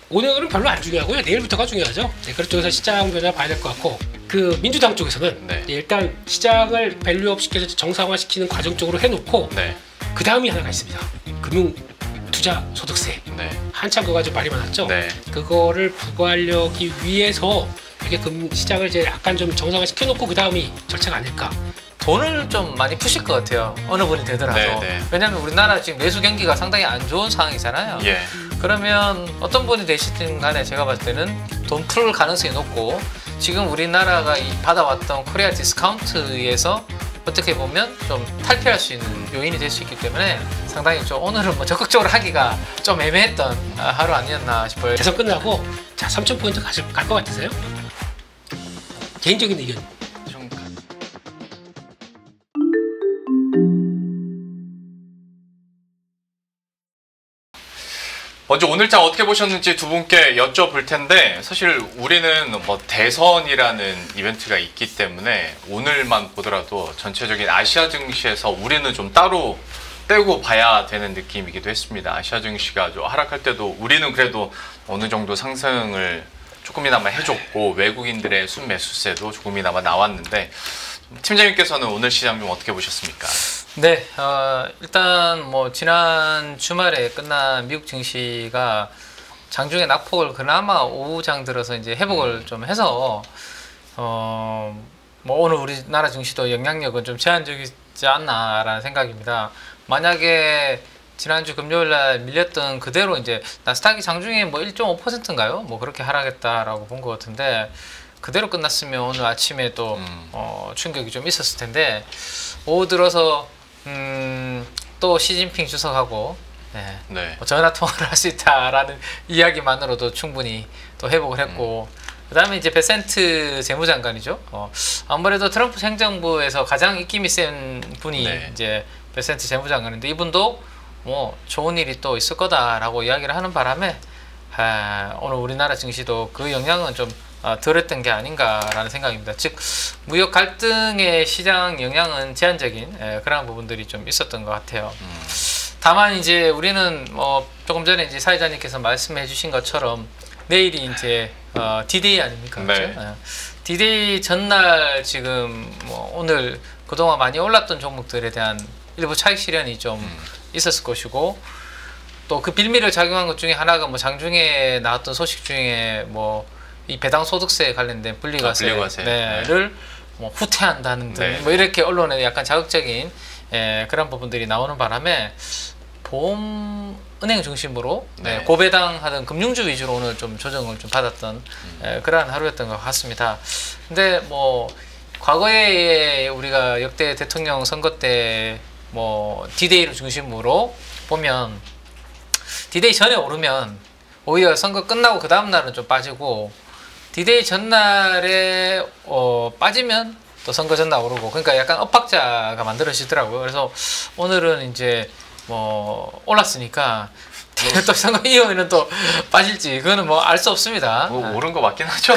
오늘은 별로 안 중요하고요. 내일부터가 중요하죠. 네, 그쪽에서 시장 변화 봐야 될 것 같고 그 민주당 쪽에서는 네. 일단 시장을 밸류업 시켜서 정상화시키는 과정 쪽으로 해놓고 네. 그 다음이 하나가 있습니다. 금융 투자 소득세. 네. 한참 그거 가지고 말이 많았죠. 네. 그거를 부과하려기 위해서 이게 시장을 이제 약간 좀 정상화 시켜놓고 그 다음이 절차가 아닐까. 돈을 좀 많이 푸실 것 같아요. 어느 분이 되더라도. 네, 네. 왜냐하면 우리나라 지금 내수 경기가 상당히 안 좋은 상황이잖아요. 예. 그러면 어떤 분이 되시든 간에 제가 봤을 때는 돈 풀 가능성이 높고 지금 우리나라가 받아왔던 코리아 디스카운트에서 어떻게 보면 좀 탈피할 수 있는 요인이 될 수 있기 때문에 상당히 좀 오늘은 뭐 적극적으로 하기가 좀 애매했던 하루 아니었나 싶어요. 대선 끝나고 자 3,000포인트 갈 것 같으세요? 개인적인 의견. 좀 먼저 오늘 장 어떻게 보셨는지 두 분께 여쭤볼 텐데 사실 우리는 뭐 대선이라는 이벤트가 있기 때문에 오늘만 보더라도 전체적인 아시아 증시에서 우리는 좀 따로 떼고 봐야 되는 느낌이기도 했습니다. 아시아 증시가 좀 하락할 때도 우리는 그래도 어느 정도 상승을 조금이나마 해줬고 외국인들의 순매수세도 조금이나마 나왔는데 팀장님께서는 오늘 시장 좀 어떻게 보셨습니까? 네, 일단 뭐 지난 주말에 끝난 미국 증시가 장중에 낙폭을 그나마 오후장 들어서 이제 회복을 좀 해서 뭐 오늘 우리나라 증시도 영향력은 좀 제한적이지 않나라는 생각입니다. 만약에 지난주 금요일날 밀렸던 그대로 이제 나스닥이 장중에 뭐 1.5%인가요? 뭐 그렇게 하락했다라고 본 것 같은데 그대로 끝났으면 오늘 아침에 또 충격이 좀 있었을 텐데 오후 들어서 또 시진핑 주석하고 네. 뭐 전화 통화를 할 수 있다라는 이야기만으로도 충분히 또 회복을 했고 그다음에 이제 베센트 재무장관이죠. 아무래도 트럼프 행정부에서 가장 입김이 센 분이 네. 이제 베센트 재무장관인데 이분도 뭐 좋은 일이 또 있을 거다라고 이야기를 하는 바람에 오늘 우리나라 증시도 그 영향은 좀 덜했던 게 아닌가라는 생각입니다. 즉 무역 갈등의 시장 영향은 제한적인 그런 부분들이 좀 있었던 것 같아요. 다만 이제 우리는 조금 전에 이제 사회자님께서 말씀해주신 것처럼 내일이 이제 D-Day 아닙니까? 네. 그렇죠? D-Day 전날 지금 뭐 오늘 그동안 많이 올랐던 종목들에 대한 일부 차익 실현이 좀 있었을 것이고 또 그 빌미를 작용한 것 중에 하나가 뭐 장중에 나왔던 소식 중에 뭐 이 배당 소득세에 관련된 분리과세를 뭐 후퇴한다는 등 네. 뭐 이렇게 언론에 약간 자극적인 그런 부분들이 나오는 바람에 보험 은행 중심으로 네. 고배당 하던 금융주 위주로 오늘 좀 조정을 좀 받았던 그러한 하루였던 것 같습니다. 근데 뭐 과거에 우리가 역대 대통령 선거 때 뭐 D-Day를 중심으로 보면 D-Day 전에 오르면 오히려 선거 끝나고 그 다음 날은 좀 빠지고 D-Day 전날에 빠지면 또 선거 전날 오르고 그러니까 약간 엇박자가 만들어지더라고요. 그래서 오늘은 이제 뭐 올랐으니까 또 선거 이후에는 또 빠질지 그거는 뭐 알 수 없습니다. 뭐 오른 거 맞긴 하죠.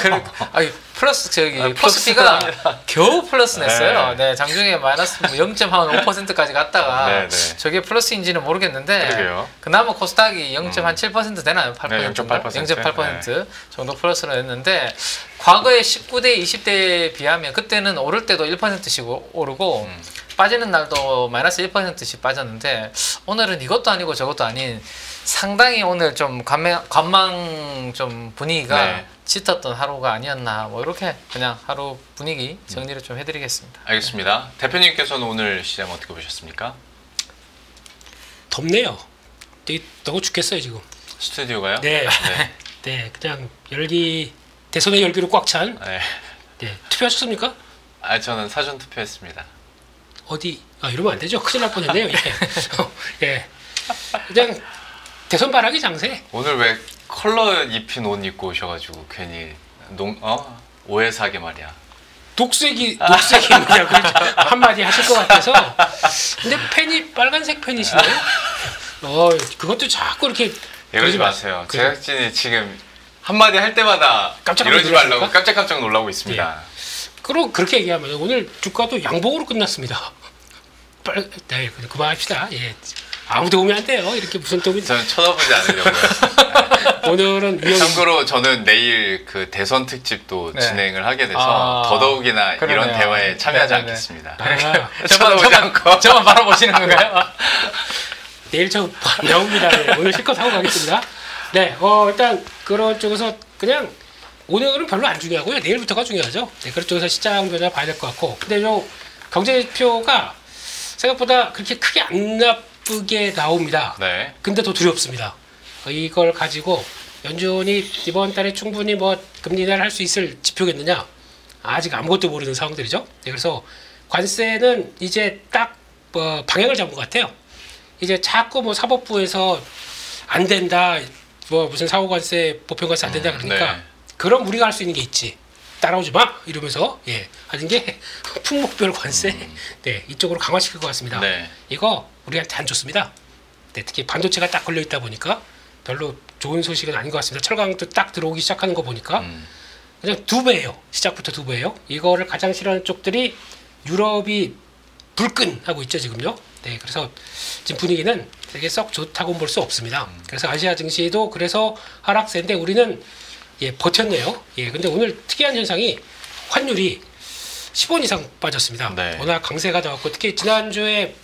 플러스 플러스가 코스피가 겨우 플러스 냈어요. 네. 네, 장중에 마이너스 0.5%까지 갔다가 네, 네. 저게 플러스인지는 모르겠는데 그러게요. 그나마 코스닥이 0.7% 되나요? 8%? 네, 0.8%. 정도 플러스로 했는데 과거에 19대, 20대에 비하면 그때는 오를 때도 1%씩 오르고 빠지는 날도 마이너스 1%씩 빠졌는데 오늘은 이것도 아니고 저것도 아닌 상당히 오늘 좀 관망 좀 분위기가 네. 짙었던 하루가 아니었나 뭐 이렇게 그냥 하루 분위기 정리를 좀 해드리겠습니다. 알겠습니다. 대표님께서는 오늘 시장 어떻게 보셨습니까? 덥네요. 되게 더워 죽겠어요 지금. 스튜디오가요? 네. 네. 네, 그냥 열기 대선의 열기로 꽉 찬. 네. 네, 투표하셨습니까? 저는 사전 투표했습니다. 어디? 이러면 안 되죠. 큰일 날 뻔했네요. 예. 예. 그냥 대선 바라기 장세. 오늘 왜 컬러 입힌 옷 입고 오셔가지고 괜히 오해사게 말이야. 녹색이 뭐냐 그렇죠. 한마디 하실 것 같아서. 근데 펜이 빨간색 펜이시네요. 그것도 자꾸 이렇게 이러지 마세요. 제작진이 지금 한마디 할 때마다 이러지 말라고 깜짝깜짝 놀라고 있습니다. 예. 그렇게 얘기하면 오늘 주가도 양봉으로 끝났습니다. 네, 그만합시다. 예. 아무 도움이 안 돼요. 이렇게 무슨 도움이? 저는 쳐다보지 않으려고요. 오늘은 위험. 참고로 저는 내일 그 대선 특집도 네. 진행을 하게 돼서 더더욱이나 그러네요. 이런 대화에 참여하지 네네네. 않겠습니다. 저만 않고 저만 바라보시는 건가요? 내일 저 나옵니다. 네, 오늘 실컷 하고 가겠습니다. 네, 일단 그런 쪽에서 그냥 오늘은 별로 안 중요하고요. 내일부터가 중요하죠. 네, 그런 쪽에서 시장 변화 봐야 될 것 같고. 근데 요 경제지표가 생각보다 그렇게 크게 안 나쁘게 나옵니다. 네. 근데 더 두렵습니다. 이걸 가지고 연준이 이번 달에 충분히 뭐 금리 인하를 할 수 있을 지표겠느냐? 아직 아무것도 모르는 상황들이죠. 네, 그래서 관세는 이제 딱 방향을 잡은 것 같아요. 이제 자꾸 뭐 사법부에서 안 된다, 뭐 무슨 사고관세, 보편관세 안 된다 그러니까 네. 그럼 우리가 할 수 있는 게 있지. 따라오지 마 이러면서 하는 게 품목별 관세 네, 이쪽으로 강화시킬 것 같습니다. 네. 이거 우리한테 안 좋습니다. 네, 특히 반도체가 딱 걸려 있다 보니까 별로 좋은 소식은 아닌 것 같습니다. 철강도 딱 들어오기 시작하는 거 보니까 그냥 2배예요. 시작부터 2배예요. 이거를 가장 싫어하는 쪽들이 유럽이 불끈하고 있죠 지금요. 네, 그래서 지금 분위기는 되게 썩 좋다고 볼 수 없습니다. 그래서 아시아 증시도 그래서 하락세인데 우리는 버텼네요. 근데 오늘 특이한 현상이 환율이 10원 이상 빠졌습니다. 네. 워낙 강세가 나왔고 특히 지난주에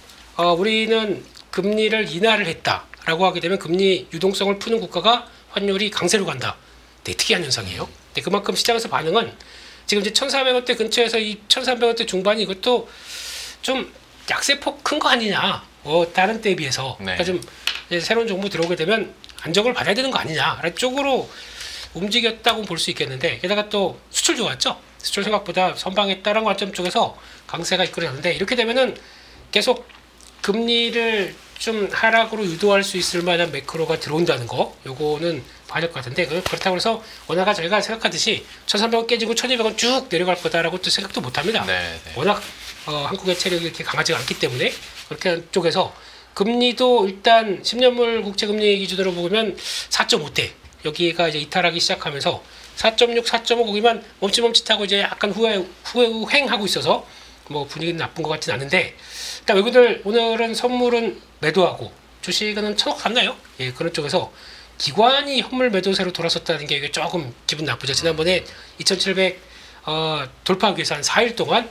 우리는 금리를 인하를 했다라고 하게 되면 금리 유동성을 푸는 국가가 환율이 강세로 간다. 네, 특이한 현상이에요. 네, 그만큼 시장에서 반응은 지금 이제 1,400원대 근처에서 이 1,300원대 중반이 이것도 좀 약세폭 큰 거 아니냐. 다른 때에 비해서. 네. 그러니까 좀 이제 새로운 정부 들어오게 되면 안정을 받아야 되는 거 아니냐. 라는 쪽으로 움직였다고 볼 수 있겠는데 게다가 또 수출 좋았죠. 수출 생각보다 선방했다는 관점 쪽에서 강세가 이끌어졌는데 이렇게 되면은 계속 금리를 좀 하락으로 유도할 수 있을 만한 매크로가 들어온다는 거 요거는 봐야 될 것 같은데 그렇다고 해서 워낙 저희가 생각하듯이 1,300원 깨지고 1,200원 쭉 내려갈 거다라고 또 생각도 못합니다. 네. 네. 워낙 한국의 체력이 이렇게 강하지가 않기 때문에 그렇게 쪽에서 금리도 일단 10년물 국채금리 기준으로 보면 4.5대 여기가 이제 이탈하기 시작하면서 4.6, 4.5 거기만 멈칫멈칫하고 이제 약간 후행하고 있어서 뭐 분위기는 나쁜 것 같진 않은데 일단 외국인들 오늘은 선물은 매도하고 주식은 1,000억 샀나요? 그런 쪽에서 기관이 현물 매도세로 돌아섰다는 게 이게 조금 기분 나쁘죠. 지난번에 2,700 돌파하기 위해서 한 4일 동안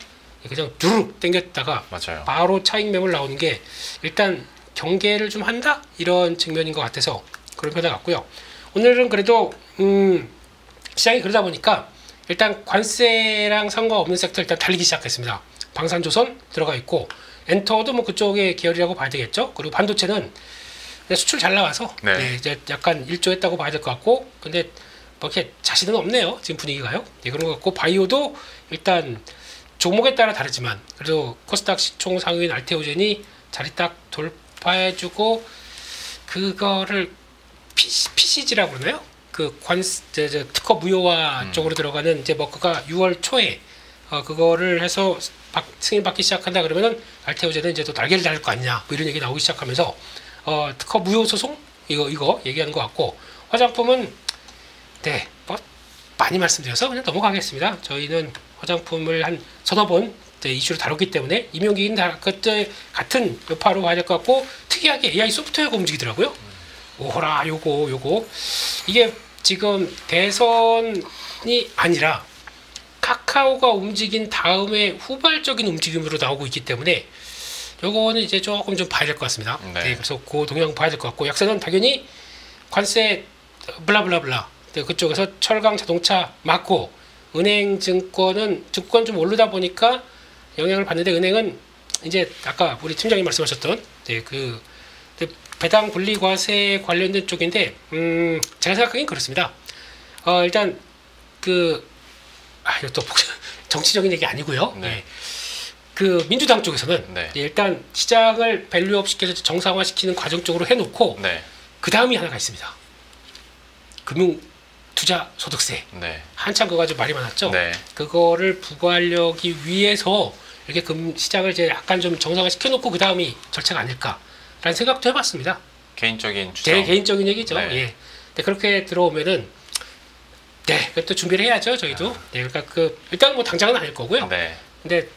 그냥 두룩 땡겼다가 맞아요. 바로 차익 매물 나오는 게 일단 경계를 좀 한다? 이런 측면인 것 같아서 그런 변화 같고요. 오늘은 그래도 시장이 그러다 보니까 일단 관세랑 상관없는 섹터 일단 달리기 시작했습니다. 방산조선 들어가 있고 엔터도 뭐 그쪽의 계열이라고 봐야 되겠죠. 그리고 반도체는 수출 잘 나와서 네. 이제 약간 일조했다고 봐야 될 것 같고 근데 뭐 이렇게 자신은 없네요. 지금 분위기가요. 그런 것 같고 바이오도 일단 종목에 따라 다르지만 그래도 코스닥 시총 상위인 알테오젠이 자리 딱 돌파해주고 그거를 PCG라고 그러나요? 그 특허 무효화 쪽으로 들어가는 이제 머크가 6월 초에 그거를 해서 승인 받기 시작한다 그러면은 알테오젠은 이제 또 날개를 달을 거 아니냐 뭐 이런 얘기 나오기 시작하면서 특허 무효 소송 이거 얘기하는 것 같고 화장품은 네 뭐 많이 말씀드려서 그냥 넘어가겠습니다. 저희는 화장품을 한 서너 번 이슈를 다뤘기 때문에 임용기기는 그때 같은 여파로 봐야 될 것 같고 특이하게 AI 소프트웨어가 움직이더라고요. 오호라 요거 이게 지금 대선이 아니라 카카오가 움직인 다음에 후발적인 움직임으로 나오고 있기 때문에 요거는 이제 조금 좀 봐야 될 것 같습니다. 네. 그래서 그 동향 봐야 될 것 같고 약세는 당연히 관세 블라블라블라 그쪽에서 철강 자동차 맞고 은행 증권은 증권 좀 오르다 보니까 영향을 받는데 은행은 이제 아까 우리 팀장님 말씀하셨던 그 배당 분리과세 관련된 쪽인데 제가 생각하기엔 그렇습니다. 일단 이것도 정치적인 얘기 아니고요. 네. 그 민주당 쪽에서는 네. 일단 시장을 밸류업 시켜서 정상화시키는 과정 쪽으로 해놓고 네. 그 다음이 하나가 있습니다. 금융 투자 소득세. 네. 한참 그거 가지고 말이 많았죠. 네. 그거를 부과하려기 위해서 이렇게 시장을 이제 약간 좀 정상화 시켜놓고 그 다음이 절차가 아닐까라는 생각도 해봤습니다. 개인적인 주장. 제 개인적인 얘기죠. 네. 근데 그렇게 들어오면은 그것도 준비를 해야죠. 저희도. 그러니까 일단 뭐 당장은 아닐 거고요. 네. 근데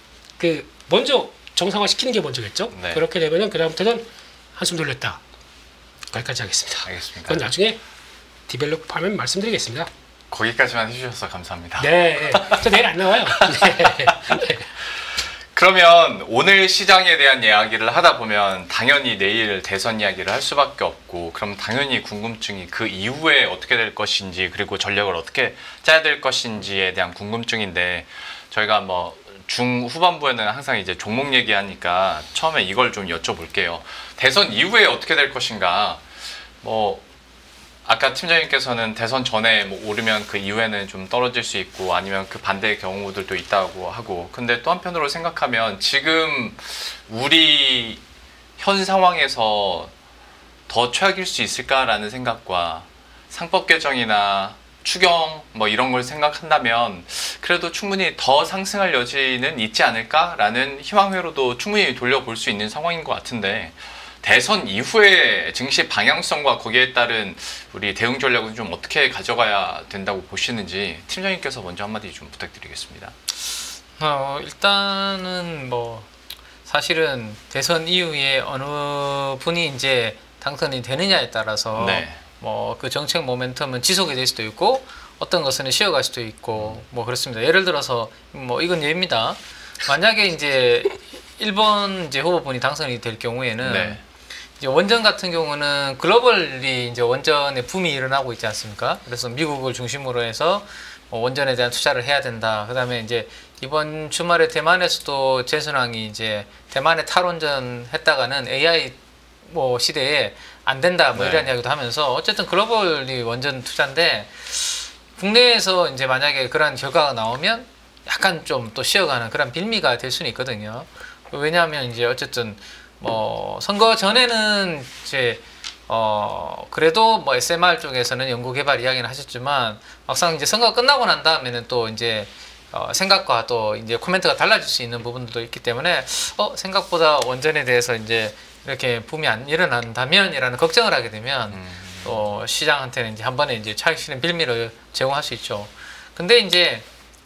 먼저 정상화 시키는 게 먼저겠죠. 네. 그렇게 되면은 그 다음부터는 한숨 돌렸다. 거기까지 하겠습니다. 알겠습니다. 그건 나중에 디벨롭하면 말씀드리겠습니다. 거기까지만 해주셔서 감사합니다. 네, 저 내일 안 나와요. 네. 그러면 오늘 시장에 대한 이야기를 하다 보면 당연히 내일 대선 이야기를 할 수밖에 없고, 그럼 당연히 궁금증이 그 이후에 어떻게 될 것인지, 그리고 전략을 어떻게 짜야 될 것인지에 대한 궁금증인데, 저희가 뭐 중후반부에는 항상 이제 종목 얘기하니까 처음에 이걸 좀 여쭤볼게요. 대선 이후에 어떻게 될 것인가? 뭐 아까 팀장님께서는 대선 전에 뭐 오르면 그 이후에는 좀 떨어질 수 있고, 아니면 그 반대의 경우들도 있다고 하고, 근데 또 한편으로 생각하면 지금 우리 현 상황에서 더 최악일 수 있을까라는 생각과, 상법 개정이나 추경 뭐 이런 걸 생각한다면 그래도 충분히 더 상승할 여지는 있지 않을까라는 희망회로도 충분히 돌려볼 수 있는 상황인 것 같은데, 대선 이후에 증시 방향성과 거기에 따른 우리 대응 전략은 좀 어떻게 가져가야 된다고 보시는지 팀장님께서 먼저 한마디 좀 부탁드리겠습니다. 일단은 뭐 사실은 대선 이후에 어느 분이 이제 당선이 되느냐에 따라서 네. 뭐 그 정책 모멘텀은 지속이 될 수도 있고 어떤 것은 쉬어갈 수도 있고 뭐 그렇습니다. 예를 들어서 뭐 이건 예입니다. 만약에 이제 1번 이제 후보분이 당선이 될 경우에는 네. 이제 원전 같은 경우는 글로벌리 이제 원전의 붐이 일어나고 있지 않습니까? 그래서 미국을 중심으로 해서 뭐 원전에 대한 투자를 해야 된다. 그다음에 이제 이번 주말에 대만에서도 제순왕이 이제 대만에 탈원전 했다가는 AI 뭐 시대에 안 된다 뭐 네. 이런 이야기도 하면서 어쨌든 글로벌리 원전 투자인데 국내에서 이제 만약에 그런 결과가 나오면 약간 좀 또 쉬어가는 그런 빌미가 될 수는 있거든요. 왜냐하면 이제 어쨌든 뭐 선거 전에는 이제 그래도 뭐 SMR 쪽에서는 연구개발 이야기는 하셨지만 막상 이제 선거가 끝나고 난 다음에는 또 이제 생각과 또 이제 코멘트가 달라질 수 있는 부분들도 있기 때문에 생각보다 원전에 대해서 이제 이렇게 붐이 안 일어난다면이라는 걱정을 하게 되면 또 시장한테는 이제 한 번에 이제 차익 실현 빌미를 제공할 수 있죠. 근데 이제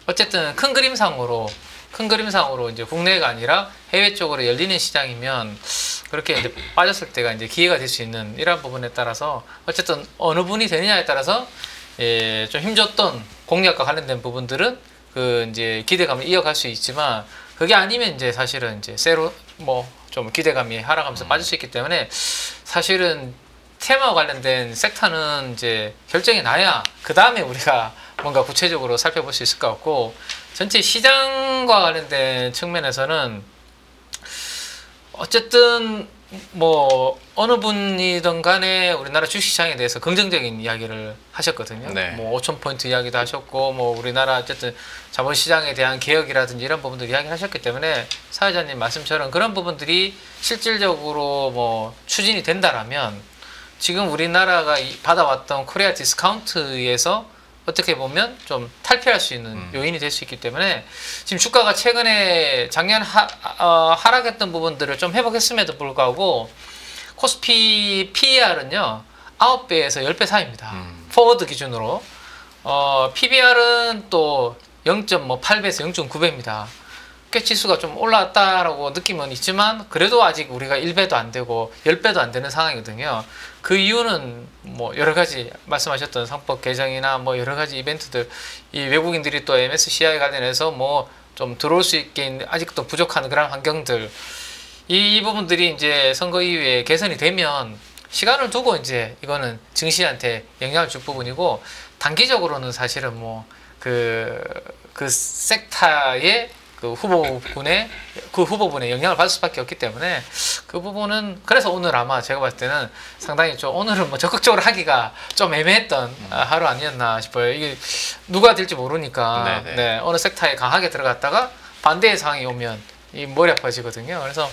어쨌든 큰 그림상으로 이제 국내가 아니라 해외 쪽으로 열리는 시장이면 그렇게 이제 빠졌을 때가 이제 기회가 될 수 있는 이런 부분에 따라서 어쨌든 어느 분이 되느냐에 따라서 좀 힘줬던 공약과 관련된 부분들은 그 이제 기대감을 이어갈 수 있지만 그게 아니면 이제 사실은 이제 새로 뭐 좀 기대감이 하락하면서 빠질 수 있기 때문에 사실은 테마와 관련된 섹터는 이제 결정이 나야 그 다음에 우리가 뭔가 구체적으로 살펴볼 수 있을 것 같고 전체 시장과 관련된 측면에서는 어쨌든 뭐 어느 분이든 간에 우리나라 주식시장에 대해서 긍정적인 이야기를 하셨거든요. 네. 뭐 5,000포인트 이야기도 하셨고 뭐 우리나라 어쨌든 자본시장에 대한 개혁이라든지 이런 부분들 이야기를 하셨기 때문에 사회자님 말씀처럼 그런 부분들이 실질적으로 뭐 추진이 된다라면 지금 우리나라가 받아왔던 코리아 디스카운트에서 어떻게 보면 좀 탈피할 수 있는 요인이 될 수 있기 때문에 지금 주가가 최근에 작년 하락했던 부분들을 좀 회복했음에도 불구하고 코스피 PER은요 9배에서 10배 사이입니다. 포워드 기준으로 PBR은 또 0.8배에서 0.9배입니다. 꽤 지수가 좀 올라왔다라고 느낌은 있지만 그래도 아직 우리가 1배도 안 되고 10배도 안 되는 상황이거든요. 그 이유는 뭐 여러 가지 말씀하셨던 상법 개정이나 뭐 여러 가지 이벤트들 이 외국인들이 또 MSCI 관련해서 뭐 좀 들어올 수 있게 아직도 부족한 그런 환경들 이 부분들이 이제 선거 이후에 개선이 되면 시간을 두고 이제 이거는 증시한테 영향을 줄 부분이고 단기적으로는 사실은 뭐 그 섹터의 그 후보분의 영향을 받을 수밖에 없기 때문에 그 부분은 그래서 오늘 아마 제가 봤을 때는 상당히 좀 오늘은 뭐 적극적으로 하기가 좀 애매했던 하루 아니었나 싶어요. 이게 누가 될지 모르니까 네, 어느 섹터에 강하게 들어갔다가 반대의 상황이 오면 이 머리 아파지거든요. 그래서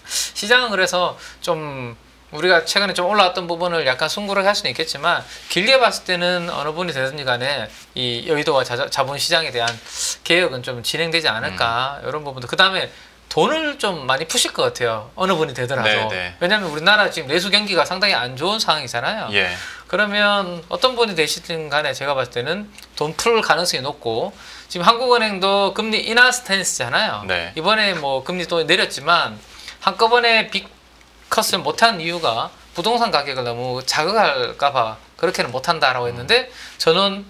시장은 그래서 좀 우리가 최근에 좀 올라왔던 부분을 약간 숭고하게 할 수는 있겠지만 길게 봤을 때는 어느 분이 되든지 간에 이 여의도와 자본시장에 대한 개혁은 좀 진행되지 않을까 이런 부분도 그 다음에 돈을 좀 많이 푸실 것 같아요. 어느 분이 되더라도. 네네. 왜냐하면 우리나라 지금 내수 경기가 상당히 안 좋은 상황이잖아요. 예. 그러면 어떤 분이 되시든 간에 제가 봤을 때는 돈 풀 가능성이 높고 지금 한국은행도 금리 인하 스탠스잖아요. 네. 이번에 뭐 금리 또 내렸지만 한꺼번에 빅 컷을 못한 이유가 부동산 가격을 너무 자극할까봐 그렇게는 못한다라고 했는데 저는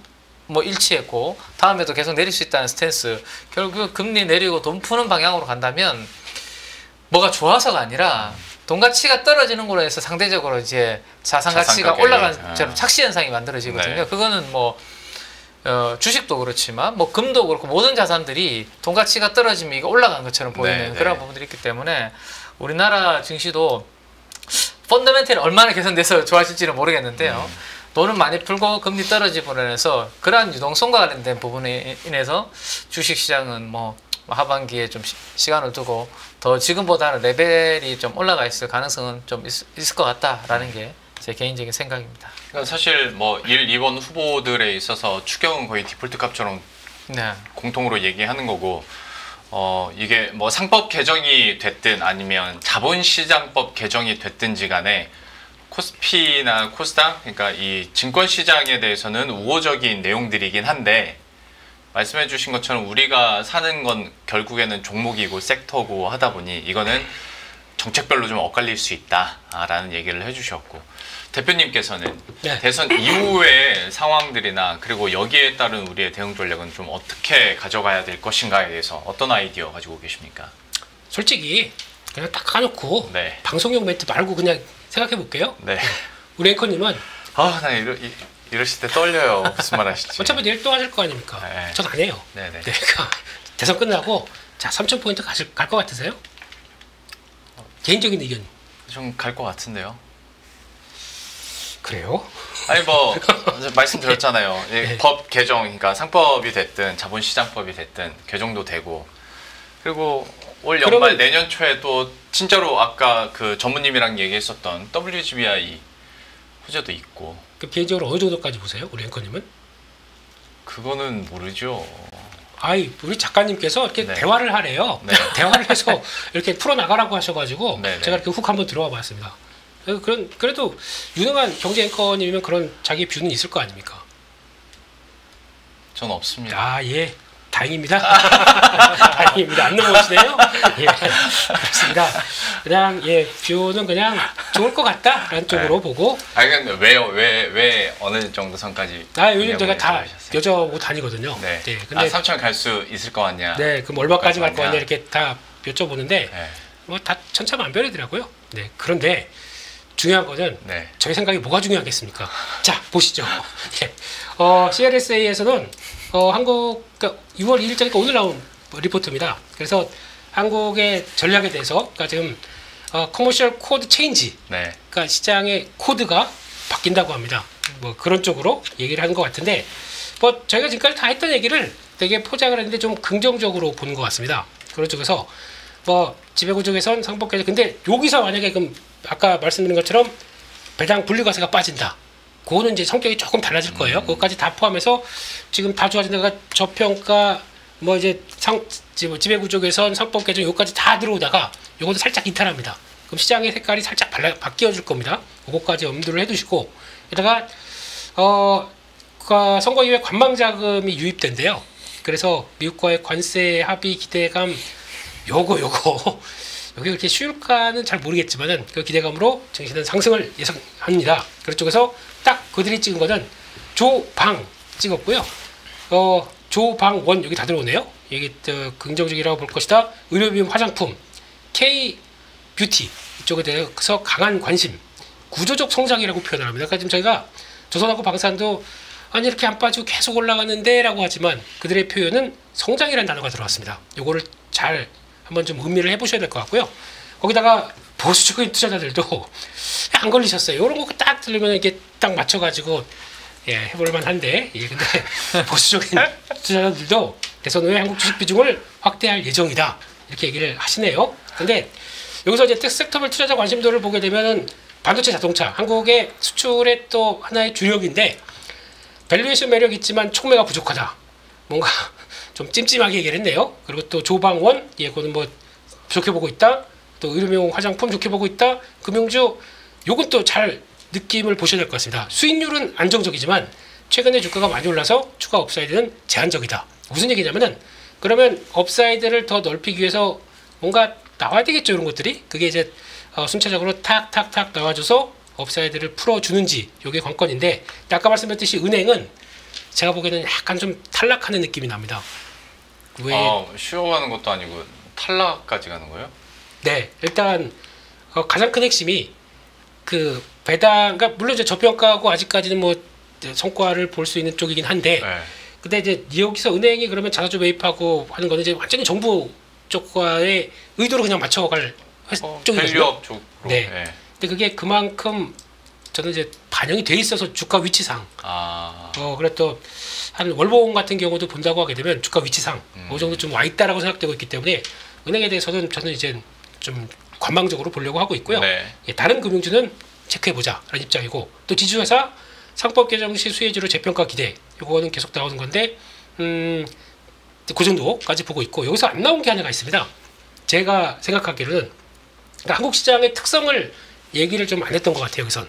뭐 일치했고 다음에도 계속 내릴 수 있다는 스탠스. 결국 금리 내리고 돈 푸는 방향으로 간다면 뭐가 좋아서가 아니라 돈 가치가 떨어지는 걸로 해서 상대적으로 이제 자산 가치가 가격이, 올라가는 처럼 착시 현상이 만들어지거든요. 네. 그거는 뭐 주식도 그렇지만 뭐 금도 그렇고 모든 자산들이 돈 가치가 떨어지면 이게 올라가는 것처럼 보이는 네, 그런 네. 부분들이 있기 때문에 우리나라 증시도 펀더멘털이 얼마나 개선돼서 좋아질지는 모르겠는데요. 돈은 많이 풀고 금리 떨어짐으로 인해서 그러한 유동성과 관련된 부분에 인해서 주식시장은 뭐 하반기에 좀 시간을 두고 더 지금보다는 레벨이 좀 올라가 있을 가능성은 좀 있을 것 같다라는 게 제 개인적인 생각입니다. 그러니까 사실 뭐 1, 2번 후보들에 있어서 추경은 거의 디폴트 값처럼 네. 공통으로 얘기하는 거고 이게 뭐 상법 개정이 됐든 아니면 자본시장법 개정이 됐든지 간에 코스피나 코스닥 그러니까 이 증권시장에 대해서는 우호적인 내용들이긴 한데 말씀해 주신 것처럼 우리가 사는 건 결국에는 종목이고 섹터고 하다 보니 이거는 정책별로 좀 엇갈릴 수 있다라는 얘기를 해주셨고 대표님께서는 네. 대선 이후의 상황들이나 그리고 여기에 따른 우리의 대응 전략은 좀 어떻게 가져가야 될 것인가에 대해서 어떤 아이디어 가지고 계십니까? 솔직히 그냥 딱 까놓고 네. 방송용 멘트 말고 그냥 생각해 볼게요. 네. 우리 앵커님은 나 이러실 때 떨려요. 무슨 말 하실지. 어차피 내일 또 하실 거 아닙니까? 네. 전 안 해요. 네네. 네, 그러니까 대선 끝나고 자 3,000포인트 갈 것 같으세요? 개인적인 의견. 좀 갈 것 같은데요. 그래요? 아니 뭐 말씀드렸잖아요. 네. 법 개정, 그러니까 상법이 됐든 자본시장법이 됐든 개정도 되고 그리고 올 연말 그러면- 내년 초에 또 진짜로 아까 그 전무님이랑 얘기했었던 WGBI 호재도 있고 그 개인적으로 어느 정도까지 보세요? 우리 앵커님은? 그거는 모르죠. 아이 우리 작가님께서 이렇게 네. 대화를 하래요. 네. 대화를 해서 이렇게 풀어나가라고 하셔가지고 네, 네. 제가 이렇게 훅 한번 들어와 봤습니다. 그래도 유능한 경제 앵커님이면 그런 자기 뷰는 있을 거 아닙니까? 전 없습니다. 아, 예. 다행입니다. 다행입니다. 안 넘어오시네요. 예. 그렇습니다. 그냥, 예, 뷰는 그냥 좋을 것 같다라는 쪽으로 보고. 아니 근데 왜요? 왜 어느 정도 선까지? 요즘 제가 다 여쭤보고 다니거든요. 네. 근데, 3천 갈 수 있을 것 같냐? 네, 그럼 얼마까지 갈 거 같냐? 같냐 이렇게 다 여쭤보는데, 네. 뭐 다 천차만별이더라고요. 네. 그런데 중요한 거는 네. 저희 생각이 뭐가 중요하겠습니까? 자, 보시죠. 예. CLSA에서는 한국 그러니까 6월 2일자니까 오늘 나온 리포트입니다. 그래서 한국의 전략에 대해서 그러니까 지금 커머셜 코드 체인지, 네. 그러니까 시장의 코드가 바뀐다고 합니다. 뭐 그런 쪽으로 얘기를 하는 것 같은데, 뭐 저희가 지금까지 다 했던 얘기를 되게 포장을 했는데 좀 긍정적으로 보는 것 같습니다. 그런 쪽에서 뭐 지배구조 개선, 상법 개선. 근데 여기서 만약에 그럼 아까 말씀드린 것처럼 배당 분리과세가 빠진다. 그거는 이제 성격이 조금 달라질 거예요. 그것까지 다 포함해서 지금 다 좋아진다가 저평가 뭐 이제 지배구조 개선, 상법 개정 요까지 다 들어오다가 요것도 살짝 이탈합니다. 그럼 시장의 색깔이 살짝 바뀌어질 겁니다. 그것까지 염두를 해두시고 게다가 선거 이후에 관망 자금이 유입된대요. 그래서 미국과의 관세 합의 기대감 요거 여기 그렇게 쉬울까는 잘 모르겠지만은 그 기대감으로 증시는 상승을 예상합니다. 그런 쪽에서 딱 그들이 찍은 거는 조방 찍었고요. 조방원 여기 다 들어오네요. 이게 긍정적이라고 볼 것이다. 의료비용 화장품, K 뷰티 이쪽에 대해서 강한 관심, 구조적 성장이라고 표현을 합니다. 그러니까 지금 저희가 조선하고 방산도 아니 이렇게 안 빠지고 계속 올라가는데라고 하지만 그들의 표현은 성장이라는 단어가 들어왔습니다. 요거를 잘 한번 좀 음미를 해보셔야 될 것 같고요. 거기다가 보수적인 투자자들도 안 걸리셨어요. 이런 거 딱 들으면 이게 딱 맞춰가지고 해볼 만한데 근데 보수적인 투자자들도 대선 후에 한국 주식 비중을 확대할 예정이다 이렇게 얘기를 하시네요. 근데 여기서 이제 섹터별 투자자 관심도를 보게 되면은 반도체 자동차 한국의 수출의 또 하나의 주력인데 밸류에이션 매력 있지만 촉매가 부족하다. 뭔가 좀 찜찜하게 얘기를 했네요. 그리고 또 조방원, 그거는 뭐 좋게 보고 있다. 또 의료용 화장품 좋게 보고 있다. 금융주, 요건 또 잘 느낌을 보셔야 될 것 같습니다. 수익률은 안정적이지만 최근에 주가가 많이 올라서 추가 업사이드는 제한적이다. 무슨 얘기냐면은 그러면 업사이드를 더 넓히기 위해서 뭔가 나와야 되겠죠. 이런 것들이. 그게 이제 순차적으로 탁탁탁 나와줘서 업사이드를 풀어주는지 이게 관건인데 아까 말씀드렸듯이 은행은 제가 보기에는 약간 좀 탈락하는 느낌이 납니다. 왜? 쉬어가는 것도 아니고 탈락까지 가는 거예요? 네, 일단 가장 큰 핵심이 그 배당, 그러니까 물론 이제 저평가하고 아직까지는 뭐 성과를 볼 수 있는 쪽이긴 한데, 네. 근데 이제 여기서 은행이 그러면 자사주 매입하고 하는 거는 이제 완전히 정부 쪽과의 의도를 그냥 맞춰갈 쪽이거든요. 밸류업 쪽으로. 네. 네. 근데 그게 그만큼 저는 이제 반영이 돼 있어서 주가 위치상, 그래 또 한 월봉 같은 경우도 본다고 하게 되면 주가 위치상 어느 정도 좀 와 있다라고 생각되고 있기 때문에 은행에 대해서는 저는 이제 좀 관망적으로 보려고 하고 있고요. 네. 예, 다른 금융주는 체크해보자라는 입장이고 또 지주회사 상법 개정 시 수혜주로 재평가 기대 이거는 계속 나오는 건데 그 정도까지 보고 있고 여기서 안 나온 게 하나가 있습니다. 제가 생각하기로는 그러니까 한국 시장의 특성을 얘기를 좀 안 했던 것 같아요. 여기선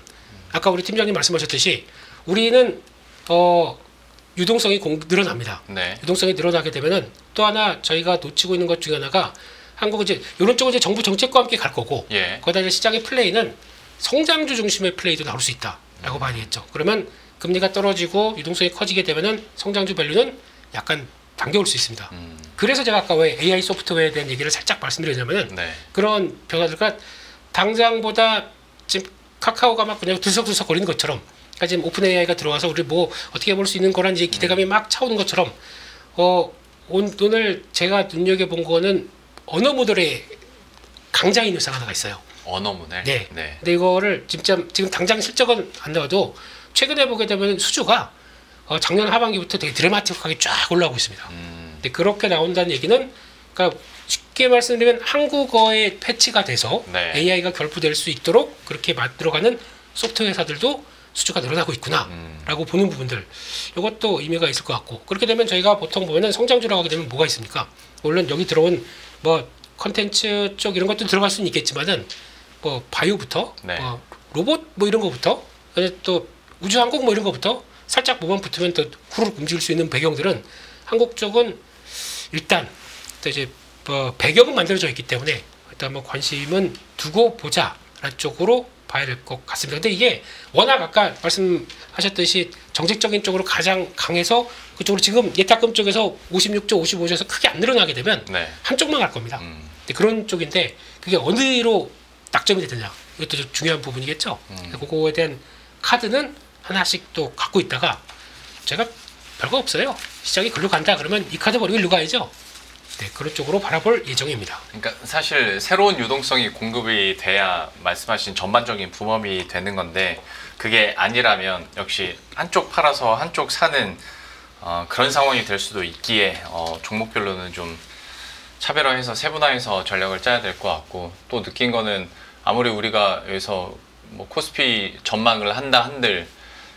아까 우리 팀장님 말씀하셨듯이 우리는 유동성이 늘어납니다. 네. 유동성이 늘어나게 되면은 또 하나 저희가 놓치고 있는 것 중에 하나가 한국은 이제 이런 쪽은 이제 정부 정책과 함께 갈 거고 예. 거기다 이제 시장의 플레이는 성장주 중심의 플레이도 나올 수 있다라고 봐야 되겠죠. 그러면 금리가 떨어지고 유동성이 커지게 되면은 성장주 밸류는 약간 당겨올 수 있습니다. 그래서 제가 아까 왜 AI 소프트웨어에 대한 얘기를 살짝 말씀드리냐면은 네. 그런 변화들과 당장보다 지금 카카오가 막 그냥 들썩들썩 거리는 것처럼 그러니까 지금 오픈 AI가 들어와서 우리 뭐 어떻게 볼 수 있는 거란 이제 기대감이 막 차오는 것처럼 오늘 제가 눈여겨본 거는 언어 모델의 강자인 회사가 하나가 있어요. 언어 모델. 네. 네. 근데 이거를 지금 당장 실적은 안 나와도 최근에 보게 되면 수주가 작년 하반기부터 되게 드라마틱하게 쫙 올라오고 있습니다. 근데 그렇게 나온다는 얘기는 그러니까 쉽게 말씀드리면 한국어에 패치가 돼서 네. AI가 결부될 수 있도록 그렇게 만들어가는 소프트웨어 회사들도 수주가 늘어나고 있구나라고 보는 부분들 이것도 의미가 있을 것 같고 그렇게 되면 저희가 보통 보면은 성장주라고 하게 되면 뭐가 있습니까? 물론 여기 들어온 뭐 컨텐츠 쪽 이런 것도 들어갈 수는 있겠지만은 뭐 바이오부터 네. 로봇 뭐 이런 거부터 또 우주항공 뭐 이런 거부터 살짝 뭐만 붙으면 또 후루룩 움직일 수 있는 배경들은 한국 쪽은 일단 또 이제 배경은 만들어져 있기 때문에 일단 뭐 관심은 두고 보자라는 쪽으로 봐야 될 것 같습니다. 근데 이게 워낙 아까 말씀하셨듯이 정책적인 쪽으로 가장 강해서 그쪽으로 지금 예탁금 쪽에서 56조, 55조에서 크게 안 늘어나게 되면 네. 한쪽만 갈 겁니다. 근데 그런 쪽인데 그게 어디로 낙점이 되느냐 이것도 좀 중요한 부분이겠죠. 그거에 대한 카드는 하나씩 또 갖고 있다가 제가 별거 없어요. 시장이 글로 간다 그러면 이 카드 버리고 일로 가야죠. 네, 그런 쪽으로 바라볼 예정입니다. 그러니까 사실 새로운 유동성이 공급이 돼야 말씀하신 전반적인 붐업이 되는 건데 그게 아니라면 역시 한쪽 팔아서 한쪽 사는 그런 상황이 될 수도 있기에 종목별로는 좀 차별화해서 세분화해서 전략을 짜야 될 것 같고 또 느낀 거는 아무리 우리가 여기서 뭐 코스피 전망을 한다 한들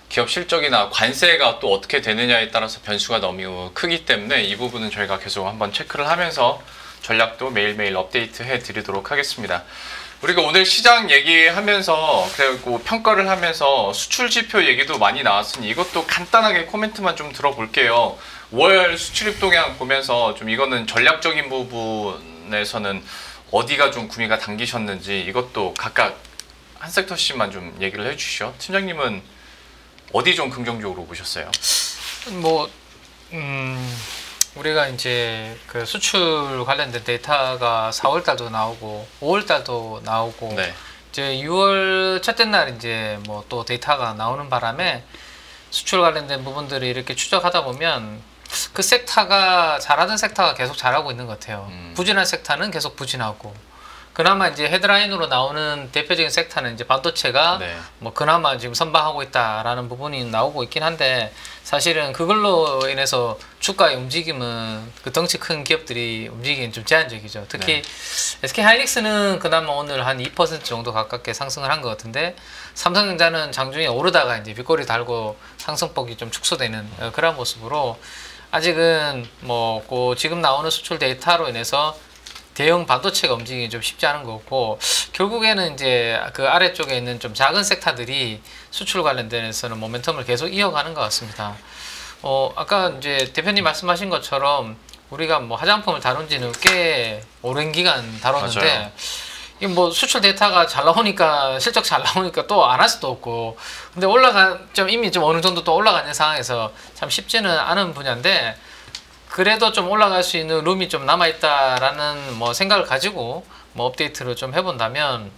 기업 실적이나 관세가 또 어떻게 되느냐에 따라서 변수가 너무 크기 때문에 이 부분은 저희가 계속 한번 체크를 하면서 전략도 매일매일 업데이트 해 드리도록 하겠습니다. 우리가 오늘 시장 얘기하면서 그리고 평가를 하면서 수출 지표 얘기도 많이 나왔으니 이것도 간단하게 코멘트만 좀 들어볼게요. 5월 수출입 동향 보면서 좀 이거는 전략적인 부분에서는 어디가 좀 구미가 당기셨는지 이것도 각각 한 섹터씩만 좀 얘기를 해주시죠. 팀장님은 어디 좀 긍정적으로 보셨어요? 뭐 우리가 이제 그 수출 관련된 데이터가 4월 달도 나오고 5월 달도 나오고 네. 이제 6월 첫째 날 이제 뭐 또 데이터가 나오는 바람에 수출 관련된 부분들이 이렇게 추적하다 보면 그 섹터가 잘하던 섹터가 계속 잘하고 있는 것 같아요. 부진한 섹터는 계속 부진하고 그나마 이제 헤드라인으로 나오는 대표적인 섹터는 이제 반도체가 네. 뭐 그나마 지금 선방하고 있다라는 부분이 나오고 있긴 한데 사실은 그걸로 인해서 주가의 움직임은 그 덩치 큰 기업들이 움직이긴 좀 제한적이죠. 특히 SK 하이닉스는 그나마 오늘 한 2% 정도 가깝게 상승을 한 것 같은데 삼성전자는 장중에 오르다가 이제 빗꼬리 달고 상승폭이 좀 축소되는 그런 모습으로 아직은 뭐 그 지금 나오는 수출 데이터로 인해서 대형 반도체가 움직이기 좀 쉽지 않은 것 같고 결국에는 이제 그 아래쪽에 있는 좀 작은 섹터들이 수출 관련돼서는 모멘텀을 계속 이어가는 것 같습니다. 아까 이제 대표님 말씀하신 것처럼 우리가 뭐 화장품을 다룬 지는 꽤 오랜 기간 다뤘는데 맞아요. 이게 뭐 수출 데이터가 잘 나오니까 실적 잘 나오니까 또 안 할 수도 없고 근데 좀 이미 좀 어느 정도 또 올라가 있는 상황에서 참 쉽지는 않은 분야인데 그래도 좀 올라갈 수 있는 룸이 좀 남아 있다라는 뭐 생각을 가지고 뭐 업데이트를 좀 해본다면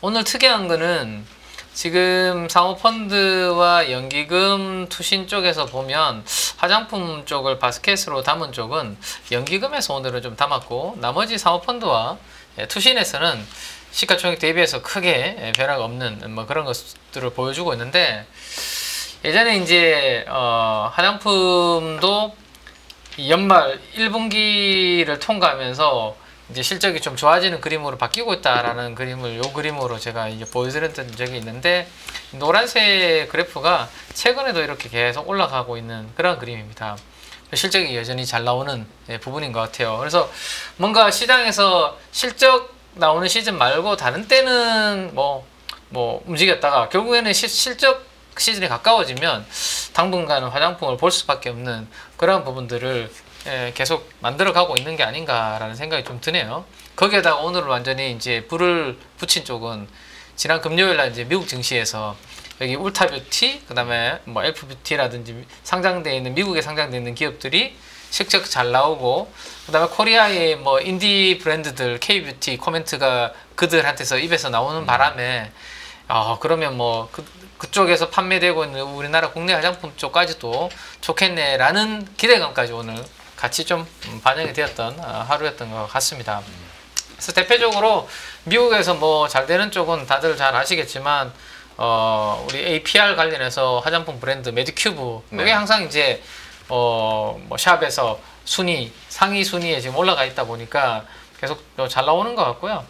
오늘 특이한 거는 지금 사모펀드와 연기금 투신 쪽에서 보면 화장품 쪽을 바스켓으로 담은 쪽은 연기금에서 오늘은 좀 담았고 나머지 사모펀드와 투신에서는 시가총액 대비해서 크게 변화가 없는 뭐 그런 것들을 보여주고 있는데 예전에 이제 화장품도 연말 1분기를 통과하면서 이제 실적이 좀 좋아지는 그림으로 바뀌고 있다라는 그림을 요 그림으로 제가 이제 보여드렸던 적이 있는데 노란색 그래프가 최근에도 이렇게 계속 올라가고 있는 그런 그림입니다. 실적이 여전히 잘 나오는 부분인 것 같아요. 그래서 뭔가 시장에서 실적 나오는 시즌 말고 다른 때는 뭐 움직였다가 결국에는 실적 시즌이 가까워지면 당분간은 화장품을 볼 수밖에 없는 그런 부분들을 계속 만들어가고 있는 게 아닌가라는 생각이 좀 드네요. 거기에다가 오늘 완전히 이제 불을 붙인 쪽은 지난 금요일날 이제 미국 증시에서 여기 울타뷰티, 그다음에 뭐 엘프뷰티라든지 상장되어 있는 미국에 상장되어 있는 기업들이 실적 잘 나오고 그다음에 코리아의 뭐 인디 브랜드들 K뷰티 코멘트가 그들한테서 입에서 나오는 바람에 그러면 뭐 그쪽에서 판매되고 있는 우리나라 국내 화장품 쪽까지도 좋겠네라는 기대감까지 오늘 같이 좀 반영이 되었던 하루였던 것 같습니다. 그래서 대표적으로 미국에서 뭐 잘 되는 쪽은 다들 잘 아시겠지만 우리 APR 관련해서 화장품 브랜드 메디큐브 이게 항상 이제 뭐 샵에서 상위 순위에 지금 올라가 있다 보니까 계속 잘 나오는 것 같고요.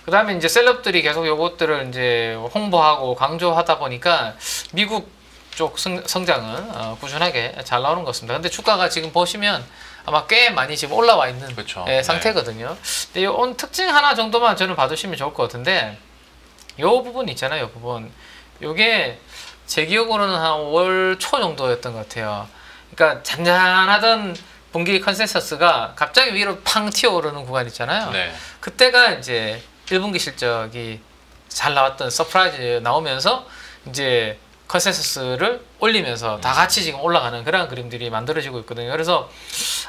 그 다음에 이제 셀럽들이 계속 요것들을 이제 홍보하고 강조하다 보니까 미국 쪽 성장은 꾸준하게 잘 나오는 것 같습니다. 근데 주가가 지금 보시면 아마 꽤 많이 지금 올라와 있는 그렇죠. 상태거든요. 근데 요 특징 하나 정도만 저는 봐두시면 좋을 것 같은데 요 부분 있잖아요. 요 부분. 요게 제 기억으로는 한 5월 초 정도였던 것 같아요. 그러니까 잔잔하던 분기 컨센서스가 갑자기 위로 팡 튀어오르는 구간 있잖아요. 네. 그때가 이제 1분기 실적이 잘 나왔던 서프라이즈 나오면서 이제 컨센서스를 올리면서 다 같이 지금 올라가는 그런 그림들이 만들어지고 있거든요. 그래서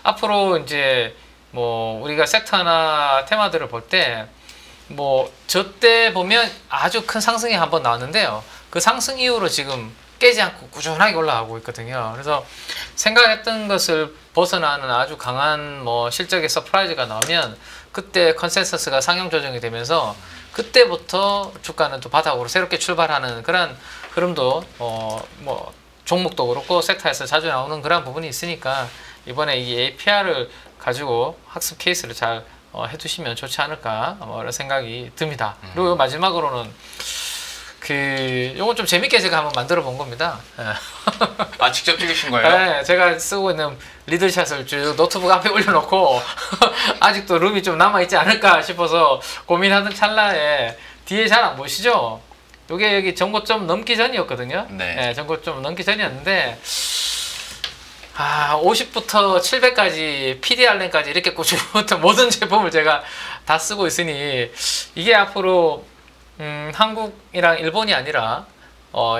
앞으로 이제 뭐 우리가 섹터나 테마들을 볼 때 뭐 저 때 보면 아주 큰 상승이 한번 나왔는데요. 그 상승 이후로 지금 깨지 않고 꾸준하게 올라가고 있거든요. 그래서 생각했던 것을 벗어나는 아주 강한 뭐 실적의 서프라이즈가 나오면 그때 컨센서스가 상향 조정이 되면서 그때부터 주가는 또 바닥으로 새롭게 출발하는 그런 흐름도 뭐 종목도 그렇고 섹터에서 자주 나오는 그런 부분이 있으니까 이번에 이 APR을 가지고 학습 케이스를 잘 해두시면 좋지 않을까 이런 생각이 듭니다. 그리고 마지막으로는 요건 좀 재밌게 제가 한번 만들어 본 겁니다. 아, 직접 찍으신 거예요? 네, 제가 쓰고 있는 리들샷을 쭉 노트북 앞에 올려놓고 아직도 룸이 좀 남아있지 않을까 싶어서 고민하던 찰나에 뒤에 잘 안 보이시죠? 요게 여기 전고점 넘기 전이었거든요. 네. 전고점 넘기 전이었는데 50부터 700까지 PDR램까지 이렇게 꽂히부터 모든 제품을 제가 다 쓰고 있으니 이게 앞으로 한국이랑 일본이 아니라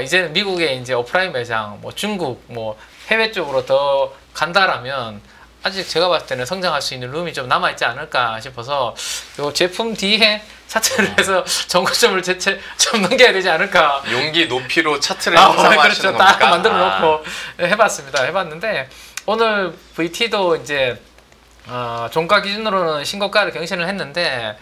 이제는 미국의 이제 오프라인 매장, 뭐 중국, 뭐 해외 쪽으로 더 간다라면 아직 제가 봤을 때는 성장할 수 있는 룸이 좀 남아 있지 않을까 싶어서 요 제품 뒤에 차트를 해서 전고점을 좀 넘겨야 되지 않을까. 용기 높이로 차트를 형성하시는 그렇죠. 겁니까? 딱 만들어 놓고 해봤는데 오늘 VT도 이제 종가 기준으로는 신고가를 경신을 했는데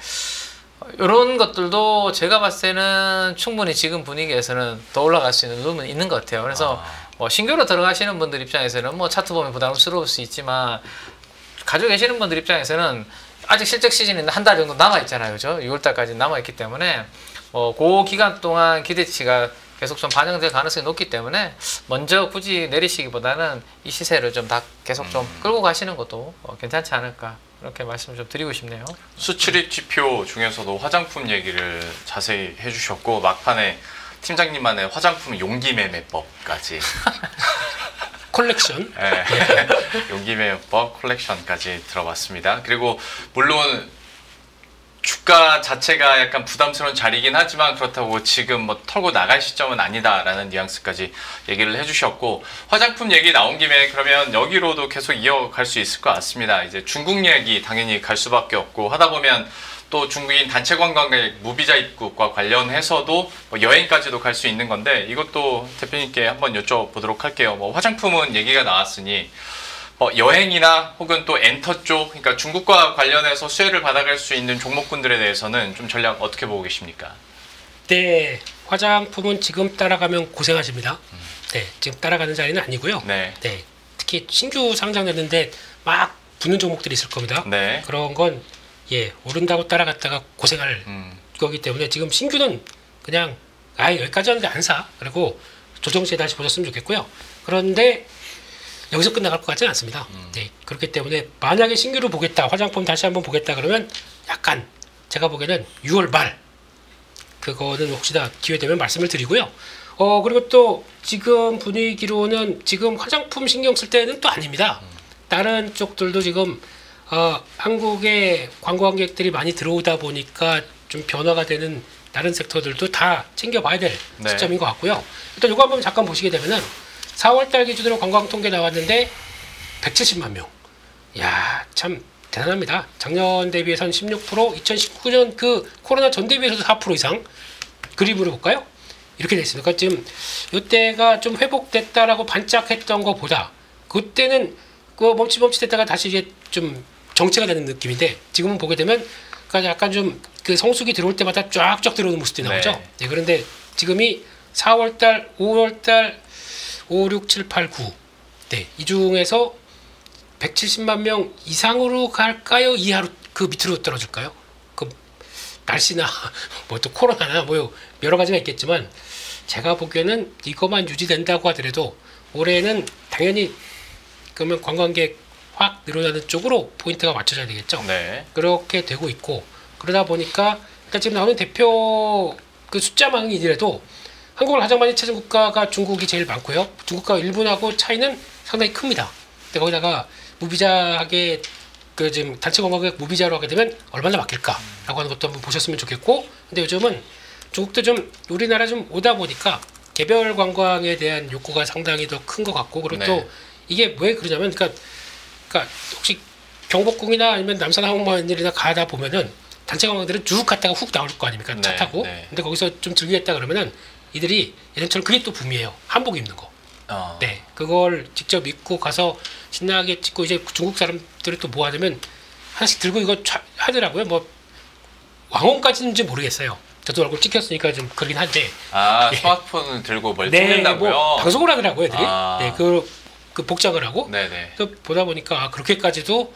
이런 것들도 제가 봤을 때는 충분히 지금 분위기에서는 더 올라갈 수 있는 룸은 있는 것 같아요. 그래서 뭐 신규로 들어가시는 분들 입장에서는 뭐 차트 보면 부담스러울 수 있지만 가지고 계시는 분들 입장에서는 아직 실적 시즌이 한 달 정도 남아 있잖아요, 그죠? 6월달까지 남아 있기 때문에 그 기간 동안 기대치가 계속 좀 반영될 가능성이 높기 때문에 먼저 굳이 내리시기보다는 이 시세를 좀 다 계속 좀 끌고 가시는 것도 괜찮지 않을까. 이렇게 말씀을 좀 드리고 싶네요. 수출입 지표 중에서도 화장품 얘기를 자세히 해주셨고 막판에 팀장님만의 화장품 용기 매매법까지 콜렉션. 네. 용기 매매법 콜렉션까지 들어봤습니다. 그리고 물론 주가 자체가 약간 부담스러운 자리이긴 하지만 그렇다고 지금 뭐 털고 나갈 시점은 아니다라는 뉘앙스까지 얘기를 해주셨고, 화장품 얘기 나온 김에 그러면 여기로도 계속 이어갈 수 있을 것 같습니다. 이제 중국 얘기 당연히 갈 수밖에 없고, 하다 보면 또 중국인 단체 관광객 무비자 입국과 관련해서도 뭐 여행까지도 갈 수 있는 건데, 이것도 대표님께 한번 여쭤보도록 할게요. 뭐 화장품은 얘기가 나왔으니 여행이나 혹은 또 엔터 쪽, 그러니까 중국과 관련해서 수혜를 받아갈 수 있는 종목군들에 대해서는 좀 전략 어떻게 보고 계십니까? 네, 화장품은 지금 따라가면 고생하십니다. 네, 지금 따라가는 자리는 아니고요. 네. 네, 특히 신규 상장됐는데 막 붙는 종목들이 있을 겁니다. 네. 그런 건 오른다고 따라갔다가 고생할 거기 때문에 지금 신규는 그냥 여기까지 왔는데 안 사. 그리고 조정시에 다시 보셨으면 좋겠고요. 그런데 여기서 끝나갈 것 같지는 않습니다. 네, 그렇기 때문에 만약에 신규로 보겠다, 화장품 다시 한번 보겠다 그러면 약간 제가 보기에는 6월 말 그거는 혹시나 기회 되면 말씀을 드리고요. 그리고 또 지금 분위기로는 지금 화장품 신경 쓸 때는 또 아닙니다. 다른 쪽들도 지금 한국에 관광객들이 많이 들어오다 보니까 좀 변화가 되는 다른 섹터들도 다 챙겨봐야 될 네. 시점인 것 같고요. 일단 이거 한번 잠깐 보시게 되면은 4월달 기준으로 관광 통계 나왔는데 170만 명. 이야, 참 대단합니다. 작년 대비해서는 16%, 2019년 그 코로나 전 대비해서도 4% 이상. 그림으로 볼까요? 이렇게 돼 있습니다. 그러니까 지금 이때가 좀 회복됐다라고 반짝했던 것보다 그때는 그 멈칫멈칫했다가 다시 이제 좀 정체가 되는 느낌인데, 지금은 보게 되면 그러니까 약간 좀 그 성수기 들어올 때마다 쫙쫙 들어오는 모습들이 나오죠. 네. 네, 그런데 지금이 4월달, 5월달 5, 6, 7, 8, 9. 네, 이 중에서 170만 명 이상으로 갈까요? 이하로 그 밑으로 떨어질까요? 그 날씨나 뭐 또 코로나나 뭐 여러 가지가 있겠지만 제가 보기에는 이것만 유지된다고 하더라도 올해는 당연히 그러면 관광객 확 늘어나는 쪽으로 포인트가 맞춰져야 되겠죠. 네. 그렇게 되고 있고, 그러다 보니까 일단 지금 나오는 대표 그 숫자망이더라도 한국을 가장 많이 찾은 국가가 중국이 제일 많고요. 중국과 일본하고 차이는 상당히 큽니다. 근데 거기다가 무비자하게 그 지금 단체 관광객 무비자로 하게 되면 얼마나 바뀔까라고 하는 것도 한번 보셨으면 좋겠고, 근데 요즘은 중국도 좀 우리나라 좀 오다 보니까 개별 관광에 대한 욕구가 상당히 더 큰 것 같고, 그리고 네. 또 이게 왜 그러냐면 그러니까 혹시 경복궁이나 아니면 남산항만일이나 가다 보면은 단체 관광들은 쭉 갔다가 훅 나올 거 아닙니까? 차 네, 타고. 네. 근데 거기서 좀 즐기겠다 그러면은 이들이 예전처럼 그게 또 붐이에요. 한복 입는 거. 네, 그걸 직접 입고 가서 신나게 찍고, 이제 중국 사람들이 또 뭐 하냐면 하나씩 들고 이거 하더라고요. 뭐 왕원까지는지 모르겠어요. 저도 얼굴 찍혔으니까 좀 그러긴 한데. 스마트폰을 들고 뭘 네, 찍는다고요? 뭐 방송을 하더라고요, 애들이. 아. 네, 그 복장을 하고. 네네. 또 보다 보니까 그렇게까지도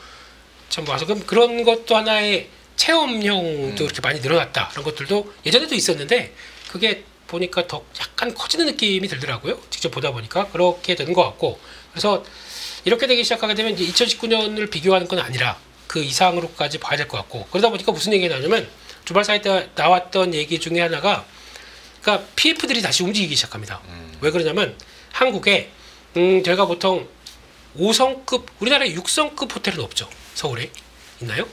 참 와서 그런 것도 하나의 체험형도 이렇게 많이 늘어났다. 그런 것들도 예전에도 있었는데 그게 보니까 더 약간 커지는 느낌이 들더라고요. 직접 보다 보니까 그렇게 되는 것 같고, 그래서 이렇게 되기 시작하게 되면 이제 2019년을 비교하는 건 아니라 그 이상으로까지 봐야 될 것 같고, 그러다 보니까 무슨 얘기가 나냐면 주말 사이트 나왔던 얘기 중에 하나가, 그러니까 PF들이 다시 움직이기 시작합니다. 왜 그러냐면 한국에 저희가 보통 5성급, 우리나라에 6성급 호텔은 없죠. 서울에 있나요?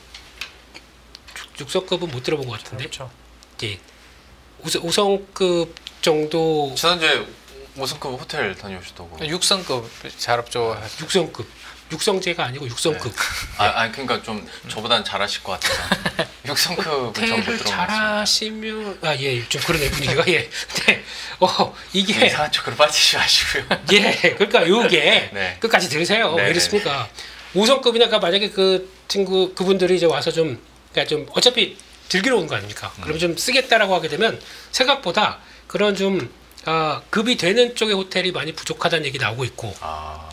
6성급은 못 들어본 것 같은데. 그렇죠. 예, 5성급 정도. 지난주에 5성급 호텔 다녀오셨다고. 6성급 자업조 6성급, 육성제가 아니고 6성급. 아니 그러니까 좀 저보다는 잘하실 것 같아서 6성급은 전못 호텔을 들어봤어요. 잘하시면 좀 그러네 분위기가. 예. 근데 이게 이상한 쪽으로 빠지지 마시고요. 예, 그러니까 요게 네. 끝까지 들으세요. 네, 왜 이렇습니까? 5성급이나 만약에 그 친구 그분들이 이제 와서 그러니까 좀 어차피 즐기러 온 거 아닙니까? 그럼 좀 쓰겠다라고 하게 되면 생각보다 그런 좀 급이 되는 쪽의 호텔이 많이 부족하다는 얘기 나오고 있고,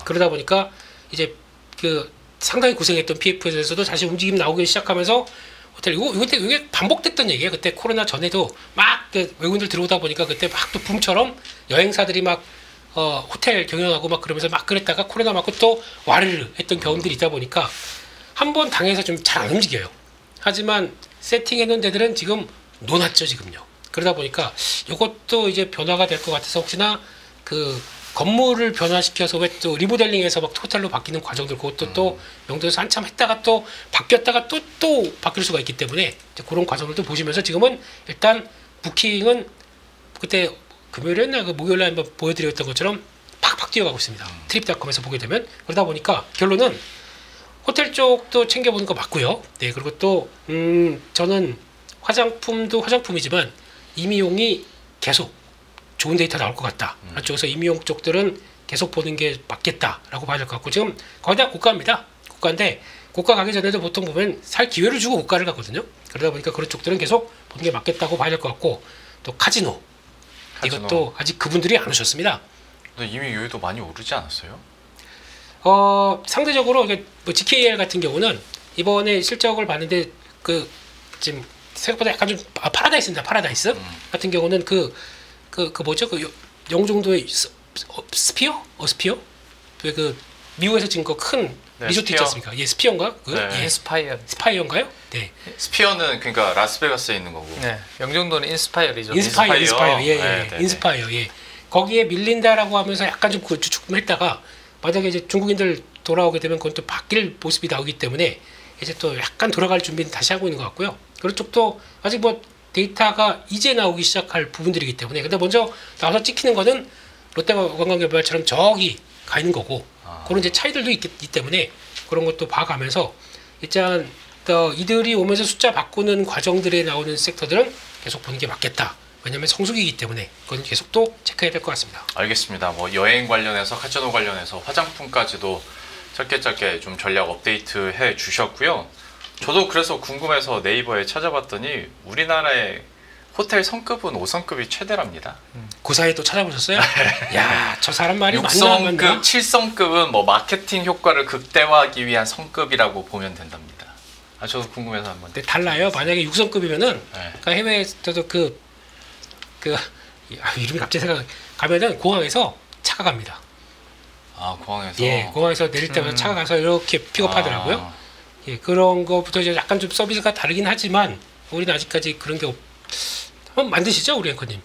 그러다 보니까 이제 그 상당히 고생했던 PF에서도 다시 움직임 나오기 시작하면서 호텔 이게 반복됐던 얘기예요. 그때 코로나 전에도 막 외국인들 들어오다 보니까 그때 막 또 붐처럼 여행사들이 막 호텔 경영하고 막 그러면서 막 그랬다가 코로나 맞고 또 와르르 했던 경험들이 있다 보니까 한 번 당해서 좀 잘 안 움직여요. 하지만 세팅해 놓은 데들은 지금 놓았죠, 지금요. 그러다 보니까 이것도 이제 변화가 될 것 같아서 혹시나 그 건물을 변화시켜서 왜 또 리모델링해서 막 호텔로 바뀌는 과정들 그것도 또 명도에서 한참 했다가 또 바뀌었다가 또 바뀔 수가 있기 때문에 이제 그런 과정들도 보시면서 지금은 일단 부킹은 그때 금요일이었나 그 목요일날 한번 보여드렸던 것처럼 팍팍 뛰어가고 있습니다. 트립닷컴에서 보게 되면 그러다 보니까 결론은 호텔 쪽도 챙겨보는 거 맞고요. 네 그리고 또 저는 화장품도 화장품이지만 임의용이 계속 좋은 데이터 나올 것 같다. 안쪽에서 임의용 쪽들은 계속 보는 게 맞겠다라고 봐야 될 것 같고 지금 거의 다 고가입니다. 고가인데 고가 가기 전에도 보통 보면 살 기회를 주고 고가를 가거든요. 그러다 보니까 그런 쪽들은 계속 보는 게 맞겠다고 봐야 될 것 같고 또 카지노. 이것도 아직 그분들이 안 오셨습니다. 근데 이미 여기도 많이 오르지 않았어요? 상대적으로 이게 뭐 GKL 같은 경우는 이번에 실적을 봤는데 그 지금 생각보다 약간 좀 파라다이스입니다. 파라다이스 같은 경우는 그 뭐죠? 그 영종도의 스피어? 스피어? 그 미국에서 지금 그 큰 네, 리조트 있지 않습니까? 예, 스피어인가? 네. 인스파이어. 스파이어인가요? 네. 스피어는 그러니까 라스베가스에 있는 거고. 네. 영종도는 인스파이어리죠. 인스파이어. 예, 네, 네, 인스파이어. 예. 거기에 밀린다라고 하면서 약간 좀 그 주춤했다가 만약에 이제 중국인들 돌아오게 되면 그건 또 바뀔 모습이 나오기 때문에 이제 또 약간 돌아갈 준비는 다시 하고 있는 것 같고요. 그런 쪽도 아직 뭐 데이터가 이제 나오기 시작할 부분들이기 때문에 근데 먼저 나와서 찍히는 거는 롯데관광개발처럼 저기 가 있는 거고 그런 이제 차이들도 있기 때문에 그런 것도 봐가면서 일단 이들이 오면서 숫자 바꾸는 과정들에 나오는 섹터들은 계속 보는 게 맞겠다. 왜냐하면 성수기이기 때문에 그건 계속 또 체크해야 될 것 같습니다. 알겠습니다. 뭐 여행 관련해서 카지노 관련해서 화장품까지도 짧게 좀 전략 업데이트 해 주셨고요. 저도 그래서 궁금해서 네이버에 찾아봤더니 우리나라의 호텔 성급은 5성급이 최대랍니다. 그 사이에 또 찾아보셨어요? 야, 저 사람 말이 맞나 안 맞나? 6성급, 7성급은 뭐 마케팅 효과를 극대화하기 위한 성급이라고 보면 된답니다. 저도 궁금해서 한번. 근데 달라요. 만약에 6성급이면은 네. 그러니까 해외에서도 이름이 갑자기 생각 가면은 공항에서 차가 갑니다. 공항에서. 예, 공항에서 내릴 때마다 차가 가서 이렇게 픽업하더라고요. 예, 그런 거부터 이제 약간 좀 서비스가 다르긴 하지만 우리는 아직까지 그런 게 한번 만드시죠, 우리 앵커님.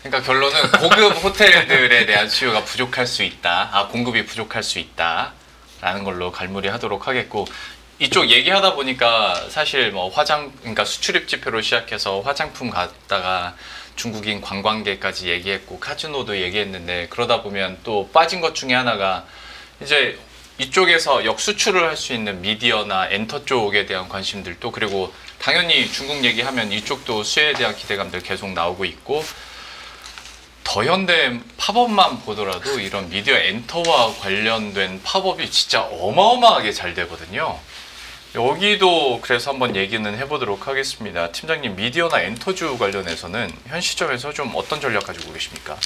그러니까 결론은 고급 호텔들에 대한 수요가 부족할 수 있다. 공급이 부족할 수 있다라는 걸로 갈무리하도록 하겠고 이쪽 얘기하다 보니까 사실 뭐 그러니까 수출입 지표로 시작해서 화장품 갔다가 중국인 관광객까지 얘기했고 카지노도 얘기했는데 그러다 보면 또 빠진 것 중에 하나가 이제 이쪽에서 역수출을 할 수 있는 미디어나 엔터 쪽에 대한 관심들도 그리고 당연히 중국 얘기하면 이쪽도 수혜에 대한 기대감들 계속 나오고 있고 더현대 팝업만 보더라도 이런 미디어 엔터와 관련된 팝업이 진짜 어마어마하게 잘 되거든요. 여기도 그래서 한번 얘기는 해보도록 하겠습니다. 팀장님, 미디어나 엔터주 관련해서는 현 시점에서 좀 어떤 전략 가지고 계십니까?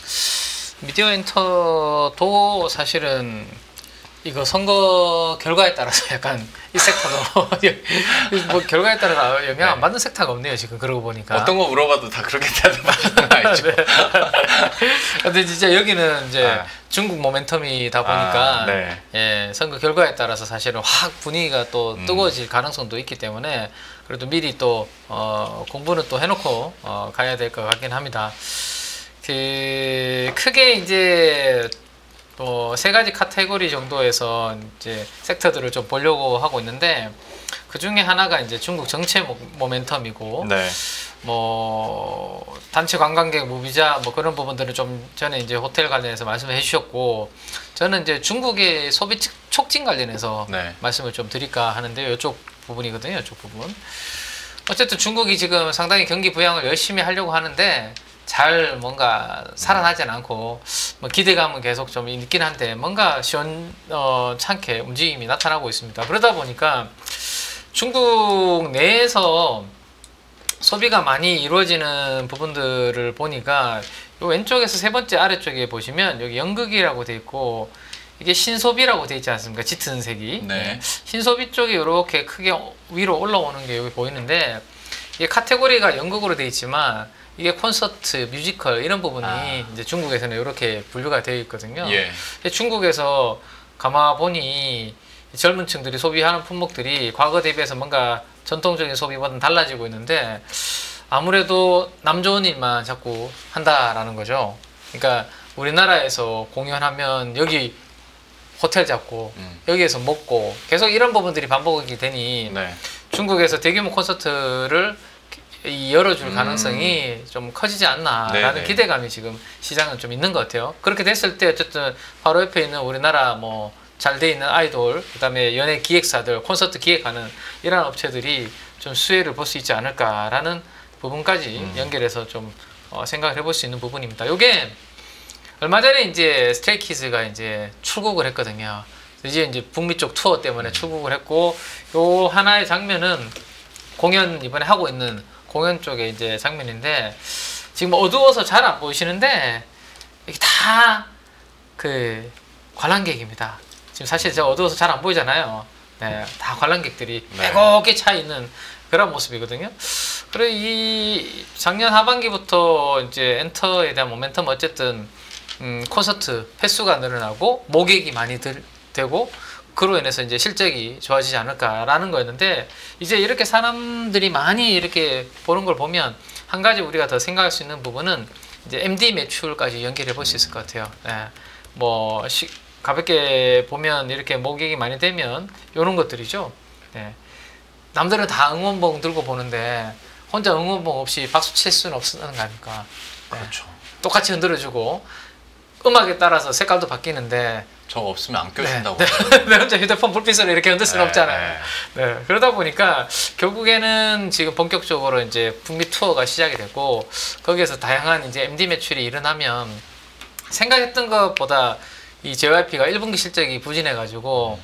미디어 엔터도 사실은 이거 선거 결과에 따라서 약간 이 섹터도 뭐 결과에 따라 영향 안 받는 섹터가 없네요 지금 그러고 보니까. 어떤 거 물어봐도 다 그렇겠다는 말은 알죠. 네. 근데 진짜 여기는 이제 중국 모멘텀이다 보니까 네. 예, 선거 결과에 따라서 사실은 확 분위기가 또 뜨거워질 가능성도 있기 때문에 그래도 미리 또 공부는 또 해놓고 가야 될 것 같긴 합니다. 크게 이제 세 가지 카테고리 정도에서 이제 섹터들을 좀 보려고 하고 있는데 그 중에 하나가 이제 중국 정체 모멘텀이고 네. 뭐 단체 관광객 무비자 뭐 그런 부분들은 좀 전에 이제 호텔 관련해서 말씀을 해주셨고 저는 이제 중국의 소비 촉진 관련해서 네. 말씀을 좀 드릴까 하는데요. 이쪽 부분이거든요. 이쪽 부분. 어쨌든 중국이 지금 상당히 경기 부양을 열심히 하려고 하는데 잘 뭔가 살아나진 않고 뭐 기대감은 계속 좀 있긴 한데 뭔가 시원찮게 움직임이 나타나고 있습니다. 그러다 보니까 중국 내에서 소비가 많이 이루어지는 부분들을 보니까 요 왼쪽에서 세 번째 아래쪽에 보시면 여기 연극이라고 돼 있고 이게 신소비라고 돼 있지 않습니까? 짙은 색이. 네. 신소비 쪽이 이렇게 크게 위로 올라오는 게 여기 보이는데 이게 카테고리가 연극으로 돼 있지만 이게 콘서트, 뮤지컬 이런 부분이 이제 중국에서는 이렇게 분류가 되어 있거든요. 예. 중국에서 가만 보니 젊은 층들이 소비하는 품목들이 과거 대비해서 뭔가 전통적인 소비보다는 달라지고 있는데 아무래도 남 좋은 일만 자꾸 한다라는 거죠. 그러니까 우리나라에서 공연하면 여기 호텔 잡고 여기에서 먹고 계속 이런 부분들이 반복이 되니 네. 중국에서 대규모 콘서트를 열어줄 가능성이 좀 커지지 않나라는 네네. 기대감이 지금 시장은 좀 있는 것 같아요. 그렇게 됐을 때 어쨌든 바로 옆에 있는 우리나라 뭐 잘 돼 있는 아이돌, 그다음에 연예 기획사들, 콘서트 기획하는 이런 업체들이 좀 수혜를 볼 수 있지 않을까라는 부분까지 연결해서 좀 생각을 해볼 수 있는 부분입니다. 요게 얼마 전에 이제 스트레이키즈가 이제 출국을 했거든요. 이제 북미 쪽 투어 때문에 출국을 했고, 요 하나의 장면은 공연 이번에 하고 있는 공연 쪽의 이제 장면인데, 지금 어두워서 잘 안 보이시는데 이게 다 그 관람객입니다. 지금 사실 제가 어두워서 잘 안 보이잖아요. 네, 다 관람객들이 네. 빼곡히 차 있는 그런 모습이거든요. 그래 이 작년 하반기부터 이제 엔터에 대한 모멘텀 어쨌든 콘서트 횟수가 늘어나고 모객이 많이 되고 그로 인해서 이제 실적이 좋아지지 않을까라는 거였는데, 이제 이렇게 사람들이 많이 이렇게 보는 걸 보면 한 가지 우리가 더 생각할 수 있는 부분은 이제 MD 매출까지 연결해 볼 수 있을 것 같아요. 네. 뭐 가볍게 보면 이렇게 모객이 많이 되면 이런 것들이죠. 네. 남들은 다 응원봉 들고 보는데 혼자 응원봉 없이 박수 칠 수는 없는 거 아닙니까? 네. 그렇죠. 똑같이 흔들어주고 음악에 따라서 색깔도 바뀌는데 저거 없으면 안 껴준다고. 내 혼자 휴대폰 불빛으로 이렇게 흔들 수는 없잖아요. 네, 그러다 보니까 결국에는 지금 본격적으로 이제 북미 투어가 시작이 되고, 거기에서 다양한 이제 MD 매출이 일어나면 생각했던 것보다 이 JYP가 1분기 실적이 부진해가지고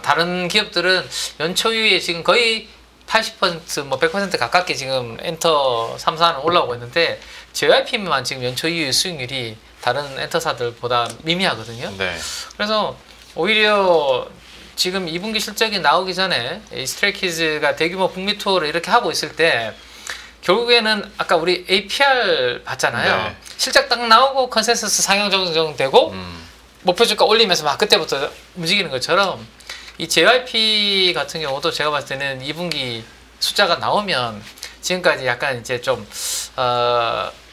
다른 기업들은 연초유에 지금 거의 80% 뭐 100% 가깝게 지금 엔터 3사는 올라오고 있는데, JYP만 지금 연초이후 수익률이 다른 엔터사들보다 미미하거든요. 네. 그래서 오히려 지금 2분기 실적이 나오기 전에 이 스트레이키즈가 대규모 북미 투어를 이렇게 하고 있을 때 결국에는 아까 우리 APR 봤잖아요. 네. 실적 딱 나오고 컨센서스 상향 조정되고 목표 주가 올리면서 막 그때부터 움직이는 것처럼 이 JYP 같은 경우도 제가 봤을 때는 2분기 숫자가 나오면 지금까지 약간 이제 좀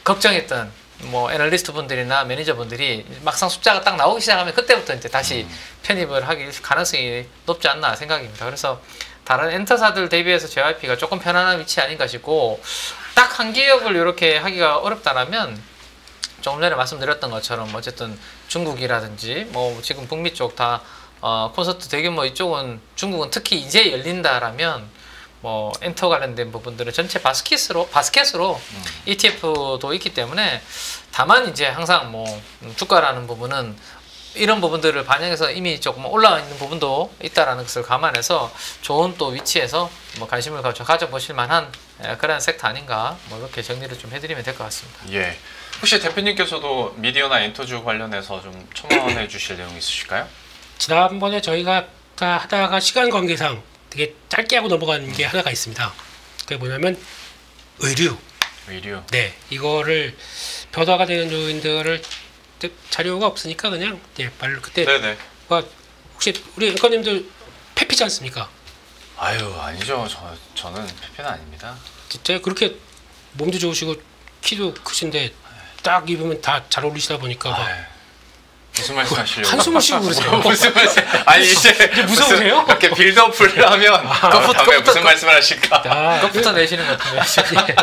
걱정했던 뭐 애널리스트 분들이나 매니저 분들이 막상 숫자가 딱 나오기 시작하면 그때부터 이제 다시 편입을 하길 가능성이 높지 않나 생각입니다. 그래서 다른 엔터사들 대비해서 JYP가 조금 편안한 위치 아닌가 싶고, 딱 한 기업을 이렇게 하기가 어렵다라면 조금 전에 말씀드렸던 것처럼 어쨌든 중국이라든지 뭐 지금 북미 쪽 다 콘서트 대규모 이쪽은 중국은 특히 이제 열린다라면 뭐 엔터 관련된 부분들은 전체 바스켓으로 ETF도 있기 때문에, 다만 이제 항상 뭐 주가라는 부분은 이런 부분들을 반영해서 이미 조금 올라와 있는 부분도 있다라는 것을 감안해서 좋은 또 위치에서 뭐 관심을 가져보실 만한 그런 섹터 아닌가, 뭐 이렇게 정리를 좀 해드리면 될 것 같습니다. 예. 혹시 대표님께서도 미디어나 엔터주 관련해서 좀 첨언해 주실 내용 있으실까요? 지난번에 저희가 하다가 시간 관계상 되게 짧게 하고 넘어간 게 하나가 있습니다. 그게 뭐냐면 의류. 네, 이거를 변화가 되는 요인들을 자료가 없으니까 그냥 말로 그때. 네네. 혹시 우리 앵커님도 페피지 않습니까? 아유, 아니죠. 저는 페페는 아닙니다. 진짜 그렇게 몸도 좋으시고 키도 크신데 딱 입으면 다 잘 어울리시다 보니까 막 무슨 말씀 하시려고? 한숨을 쉬고 그러세요. 무슨 말씀? 아니 이제 무서우세요? 이렇게 빌드업을 하면 다음에 무슨 말씀을 하실까? 그것부터 내시는 것 같은데.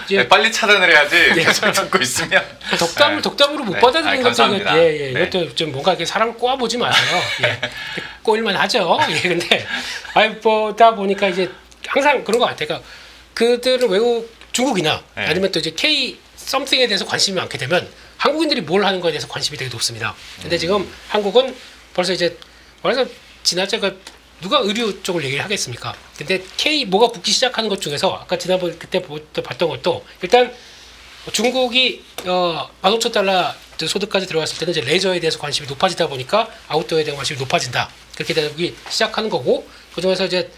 네, 빨리 차단을 해야지. 계속 듣고 있으면. 덕담으로 못 받아들이는 것도 이것도 좀 뭔가 이렇게 사람 꼬아보지 마세요. 꼬일만 하죠. 근데 보다 보니까 이제 항상 그런 것 같아요. 그러니까 그들은 외국 중국이나 아니면 또 이제 K 썸띵에 대해서 관심이 많게 되면 한국인들이 뭘 하는 거에 대해서 관심이 되게 높습니다. 근데 지금 한국은 벌써 이제 지나쳐가 누가 의류 쪽을 얘기를 하겠습니까? 근데 K 뭐가 붙기 시작하는 것 중에서 아까 지난번 그때 봤던 것도 일단 중국이 $15,000 소득까지 들어갔을 때는 이제 레저에 대해서 관심이 높아지다 보니까 아웃도어에 대한 관심이 높아진다. 그렇게 되기 시작하는 거고, 그 중에서 이제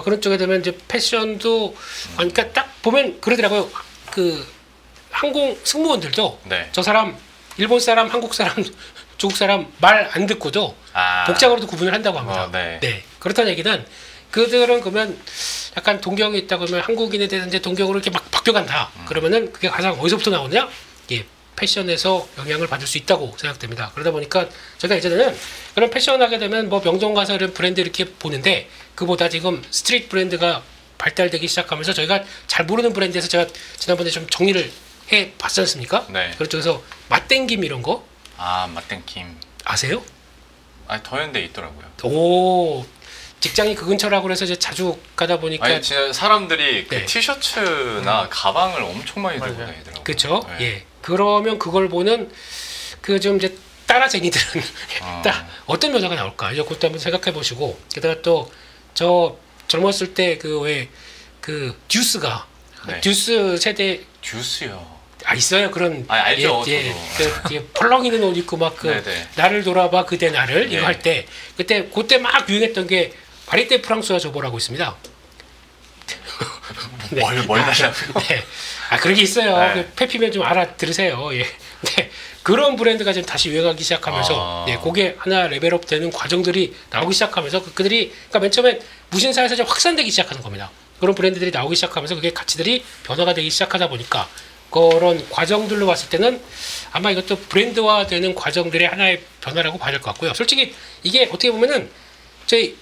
그런 쪽에 되면 이제 패션도 그러니까 딱 보면 그러더라고요. 그 항공 승무원들도 저 사람 일본 사람, 한국 사람, 중국 사람 말 안 듣고도 복장으로도 구분을 한다고 합니다. 네. 그렇다는 얘기는 그들은 그러면 약간 동경이 있다 그러면 한국인에 대해서 이제 동경으로 이렇게 막 바뀌어간다. 그러면은 그게 가장 어디서부터 나오느냐? 패션에서 영향을 받을 수 있다고 생각됩니다. 그러다 보니까 제가 예전에는 그런 패션 하게 되면 뭐 명동 가서 이런 브랜드 이렇게 보는데 그보다 지금 스트릿 브랜드가 발달되기 시작하면서 저희가 잘 모르는 브랜드에서 제가 지난번에 좀 정리를 해 봤지 않습니까? 네. 그쪽에서 맛땡김 이런 거 아, 맛땡김. 아세요? 아니, 더현대에 있더라고요. 오, 직장이 그 근처라고 그래서 이제 자주 가다 보니까 아니, 진짜 사람들이 그 네. 티셔츠나 가방을 엄청 많이 들고 맞아요. 다니더라고요. 그렇죠. 네. 예. 그러면 그걸 보는 그 좀 이제 따라쟁이들은 딱 어떤 변화가 나올까? 이제 그것도 한번 생각해 보시고 게다가 또 저 젊었을 때 그 왜 그 듀스가 네. 듀스 세대 듀스요. 있어요 그런 아, 알죠, 예, 저도. 그 펄렁이는 옷 입고 막 그 네네. 나를 돌아봐 그대 나를 네. 이거 할 때 그때 막 유행했던 게 바리떼 프랑스와 저보라고 있습니다. 네. 뭘 달라고요? 네. 아 그런 게 있어요. 네. 그 페피면 좀 알아들으세요. 예. 네. 그런 브랜드가 지금 다시 유행하기 시작하면서 네, 그게 하나 레벨업 되는 과정들이 나오기 시작하면서 그들이 그러니까 맨 처음엔 무신사에서 좀 확산되기 시작하는 겁니다. 그런 브랜드들이 나오기 시작하면서 그게 가치들이 변화가 되기 시작하다 보니까 그런 과정들로 봤을 때는 아마 이것도 브랜드화되는 과정들의 하나의 변화라고 봐야 될 것 같고요. 솔직히 이게 어떻게 보면은 저희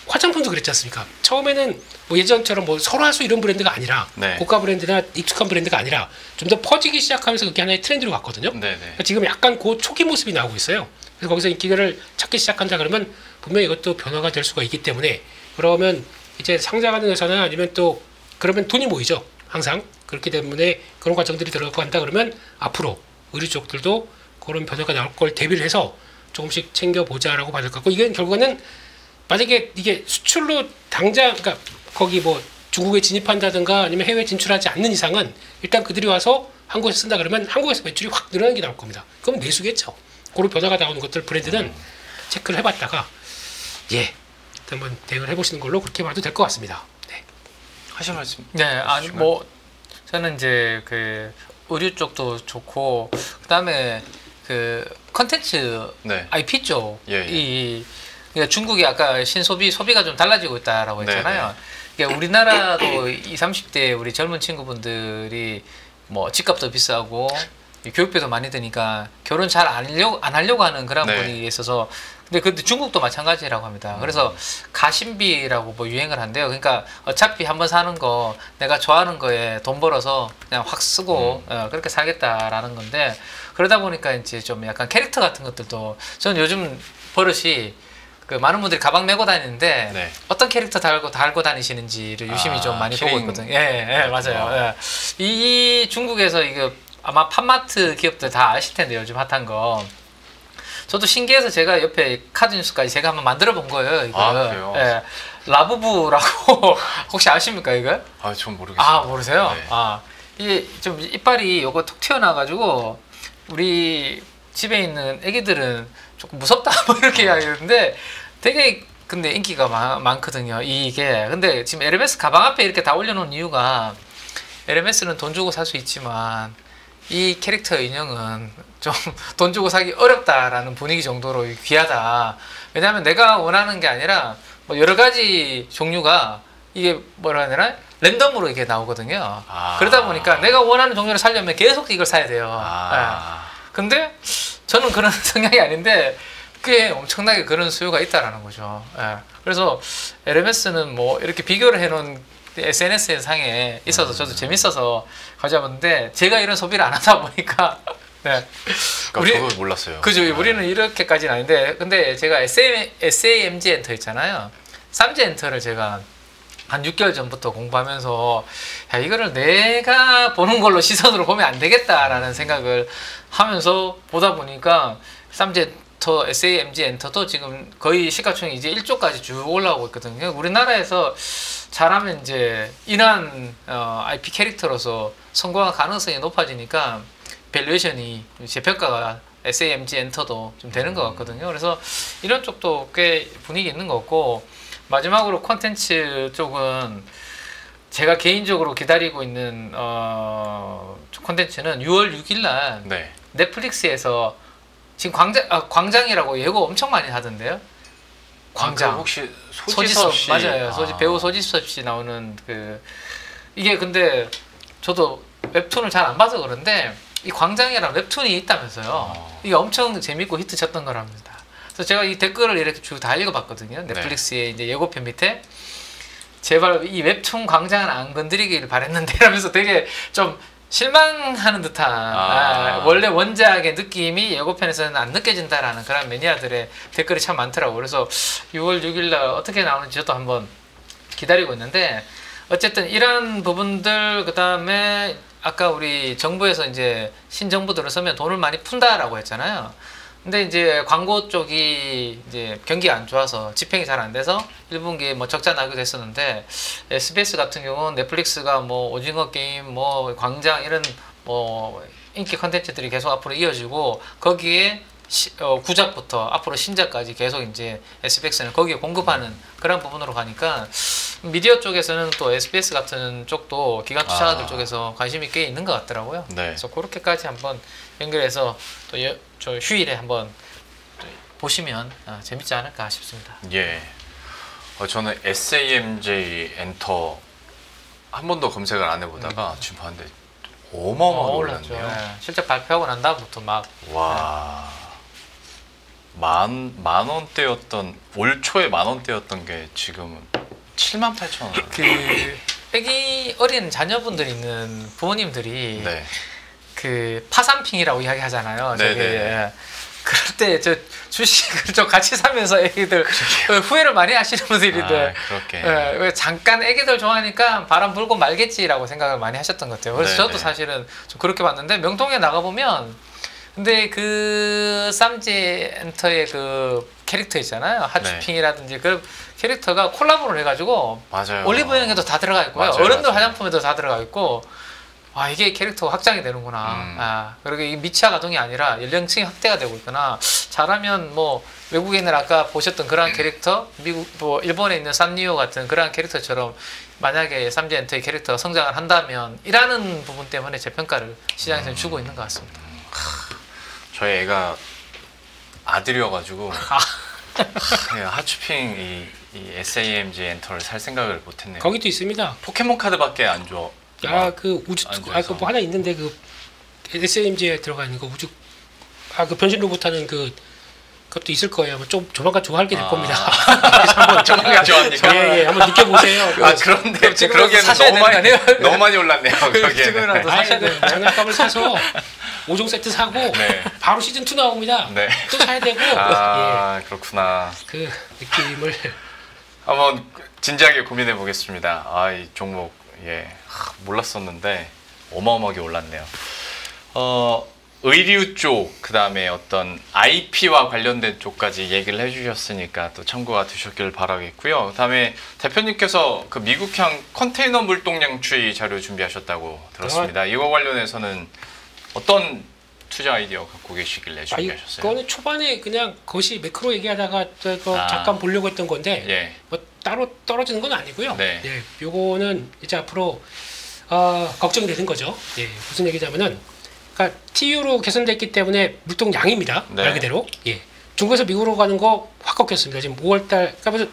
화장품도 그랬지 않습니까? 처음에는 뭐 예전처럼 뭐 설화수 이런 브랜드가 아니라 네. 고가 브랜드나 익숙한 브랜드가 아니라 좀 더 퍼지기 시작하면서 그게 하나의 트렌드로 갔거든요. 네네. 그러니까 지금 약간 그 초기 모습이 나오고 있어요. 그래서 거기서 인기를 찾기 시작한다 그러면 분명히 이것도 변화가 될 수가 있기 때문에 그러면 이제 상장하는 회사나 아니면 또 그러면 돈이 모이죠. 항상 그렇기 때문에 그런 과정들이 들어가고 한다 그러면 앞으로 의류 쪽들도 그런 변화가 나올 걸 대비를 해서 조금씩 챙겨보자라고 봐야 될 것 같고 이게 결국에는 만약에 이게 수출로 당장 그러니까 거기 뭐 중국에 진입한다든가 아니면 해외 진출하지 않는 이상은 일단 그들이 와서 한국에서 쓴다 그러면 한국에서 매출이 확 늘어나는 게 나올 겁니다. 그럼 내수겠죠. 그런 변화가 나오는 것들 브랜드는 체크를 해봤다가 예 한번 대응을 해보시는 걸로 그렇게 봐도 될 것 같습니다. 네. 하실 말씀? 네, 아니 뭐 저는 이제 그 의류 쪽도 좋고 그다음에 그 컨텐츠 네. IP 쪽 예, 예. 이 그러니까 중국이 아까 소비가 좀 달라지고 있다라고 네, 했잖아요. 그러니까 우리나라도 20, 30대 우리 젊은 친구분들이 뭐 집값도 비싸고 교육비도 많이 드니까 결혼 잘 안 하려고 하는 그런 네. 분위기에 있어서 근데 중국도 마찬가지라고 합니다. 그래서 가심비라고 뭐 유행을 한대요. 그러니까 어차피 한번 사는 거 내가 좋아하는 거에 돈 벌어서 그냥 확 쓰고 그렇게 살겠다라는 건데 그러다 보니까 이제 좀 약간 캐릭터 같은 것들도 저는 요즘 버릇이 그 많은 분들이 가방 메고 다니는데 네. 어떤 캐릭터 달고 다니시는지를 유심히 좀 많이 보고 키링. 있거든요. 예, 맞아요. 예. 이 중국에서 이거 아마 팝마트 기업들 다 아실 텐데 요즘 핫한 거. 저도 신기해서 제가 옆에 카드 뉴스까지 제가 한번 만들어 본 거예요. 이거. 아, 그래요? 예. 라부부라고 혹시 아십니까 이거? 아, 전 모르겠어요. 아 모르세요? 네. 아 이게 좀 이빨이 요거 톡 튀어나와가지고 우리 집에 있는 애기들은 조금 무섭다 뭐 이렇게 이야기하는데 되게 근데 인기가 많거든요. 이게 근데 지금 에르메스 가방 앞에 이렇게 다 올려놓은 이유가 에르메스는 돈 주고 살 수 있지만 이 캐릭터 인형은 좀 돈 주고 사기 어렵다라는 분위기 정도로 귀하다. 왜냐하면 내가 원하는 게 아니라 뭐 여러 가지 종류가 이게 뭐라 해야 되나 랜덤으로 이게 나오거든요. 그러다 보니까 내가 원하는 종류를 사려면 계속 이걸 사야 돼요. 예. 근데 저는 그런 성향이 아닌데 꽤 엄청나게 그런 수요가 있다라는 거죠. 예. 그래서 에르메스는 뭐 이렇게 비교를 해놓은 SNS 상에 있어서 저도 재밌어서 가져봤는데 제가 이런 소비를 안 하다 보니까 네. 그러니까 저도 몰랐어요. 그죠. 네. 우리는 이렇게까지는 아닌데 근데 제가 SAMG 엔터 있잖아요. 삼지 엔터를 제가 한 6개월 전부터 공부하면서 야 이거를 내가 보는 걸로 시선으로 보면 안 되겠다라는 생각을 하면서 보다 보니까 삼지 엔터, SAMG 엔터도 지금 거의 시가총액 이제 1조까지 쭉 올라오고 있거든요. 우리나라에서 잘하면 이제 인한 IP 캐릭터로서 성공할 가능성이 높아지니까 밸류에이션이 재평가가 SAMG 엔터도 좀 되는 것 같거든요. 그래서 이런 쪽도 꽤 분위기 있는 것 같고 마지막으로 콘텐츠 쪽은 제가 개인적으로 기다리고 있는 콘텐츠는 6월 6일 날 네. 넷플릭스에서 지금 광장이라고 예고 엄청 많이 하던데요. 광장. 그 혹시 소지섭 씨 맞아요. 배우 소지섭 씨 나오는 그 이게 근데 저도 웹툰을 잘 안 봐서 그런데 이 광장이라는 웹툰이 있다면서요. 이게 엄청 재밌고 히트 쳤던 거랍니다. 그래서 제가 이 댓글을 이렇게 쭉 다 읽어봤거든요. 넷플릭스의 이제 예고편 밑에 제발 이 웹툰 광장은 안 건드리길 바랬는데 이러면서 되게 좀 실망하는 듯한 원래 원작의 느낌이 예고편에서는 안 느껴진다라는 그런 매니아들의 댓글이 참 많더라고요. 그래서 6월 6일 날 어떻게 나오는지 저도 한번 기다리고 있는데 어쨌든 이런 부분들 그다음에 아까 우리 정부에서 이제 신정부 들어서면 돈을 많이 푼다라고 했잖아요. 근데 이제 광고 쪽이 이제 경기가 안 좋아서 집행이 잘 안 돼서 1분기에 뭐 적자 나기도 했었는데 SBS 같은 경우는 넷플릭스가 뭐 오징어 게임, 뭐 광장 이런 뭐 인기 컨텐츠들이 계속 앞으로 이어지고 거기에 구작부터 앞으로 신작까지 계속 이제 SBS는 거기에 공급하는 그런 부분으로 가니까 미디어 쪽에서는 또 SBS 같은 쪽도 기관 투자자들 쪽에서 관심이 꽤 있는 것 같더라고요. 네. 그래서 그렇게까지 한번 연결해서 또 저 휴일에 한번 보시면 재밌지 않을까 싶습니다. 예. 저는 SAMJ 엔터 한 번도 검색을 안 해보다가 지금 봤는데 어마어마하게 올랐죠. 올랐네요. 예. 실제 발표하고 난 다음부터 막 와. 만 원대였던 올 초에 만 원대였던 게 지금은 78,000원. 그 애기 어린 자녀분들 있는 부모님들이 네. 그 파산핑이라고 이야기하잖아요. 네네. 저기, 예. 그럴 때 저 주식을 좀 같이 사면서 애기들 후회를 많이 하시는 분들인데 그렇게. 예, 잠깐 애기들 좋아하니까 바람 불고 말겠지라고 생각을 많이 하셨던 것 같아요. 그래서 네네. 저도 사실은 좀 그렇게 봤는데 명동에 나가보면 근데 그 쌈지 엔터의 그 캐릭터 있잖아요. 하츄핑이라든지 그 캐릭터가 콜라보를 해가지고 맞아요. 올리브영에도 다 들어가 있고요. 맞아요, 어른들 맞아요. 화장품에도 다 들어가 있고 아 이게 캐릭터가 확장이 되는구나. 아 그리고 이 미취학 아동이 아니라 연령층이 확대가 되고 있구나. 잘하면 뭐 외국인들 아까 보셨던 그러한 캐릭터, 미국 뭐 일본에 있는 산리오 같은 그러한 캐릭터처럼 만약에 쌈지 엔터의 캐릭터가 성장을 한다면 이라는 부분 때문에 재평가를 시장에서 주고 있는 것 같습니다. 저희 애가 아들이어가지고 하츄핑 이 SAMG 엔터를 살 생각을 못했네요. 거기도 있습니다. 포켓몬 카드밖에 안 줘. 그 우주 안 그 뭐 하나 있는데 그 SMG에 들어가 있는 거 우주 그 변신 로봇 하는 그것도 있을 거예요. 아마 좀 조만간 좋아하게 될 겁니다. 한번 조만간 좋아합니까? 예, 한번 느껴보세요. 그런데 지금 그러기엔 사셔야 너무 많이 되는 거 아니에요? 너무 많이 올랐네요. 그러기에는. 지금이라도 사셔야 되는데. 장난감을 사서 5종 세트 사고 네. 바로 시즌 2 나옵니다. 네. 또 사야 되고 그렇구나. 그 느낌을 한번 진지하게 고민해 보겠습니다. 이 종목 몰랐었는데 어마어마하게 올랐네요. 의류 쪽, 그 다음에 어떤 IP와 관련된 쪽까지 얘기를 해주셨으니까 또 참고가 되셨길 바라겠고요. 그 다음에 대표님께서 그 미국형 컨테이너 물동량 추이 자료 준비하셨다고 들었습니다. 이거 관련해서는 어떤 투자 아이디어 갖고 계시길래 준비하셨어요? 이거는 초반에 그냥 그것이 매크로 얘기하다가 잠깐 보려고 했던 건데 예. 뭐 따로 떨어지는 건 아니고요. 네. 예, 요거는 이제 앞으로 걱정이 되는 거죠. 예, 무슨 얘기냐면은 그러니까 TU로 개선됐기 때문에 물동량입니다. 네. 말 그대로. 예. 중국에서 미국으로 가는 거 확 꺾였습니다. 지금 5월달 그러니까 무슨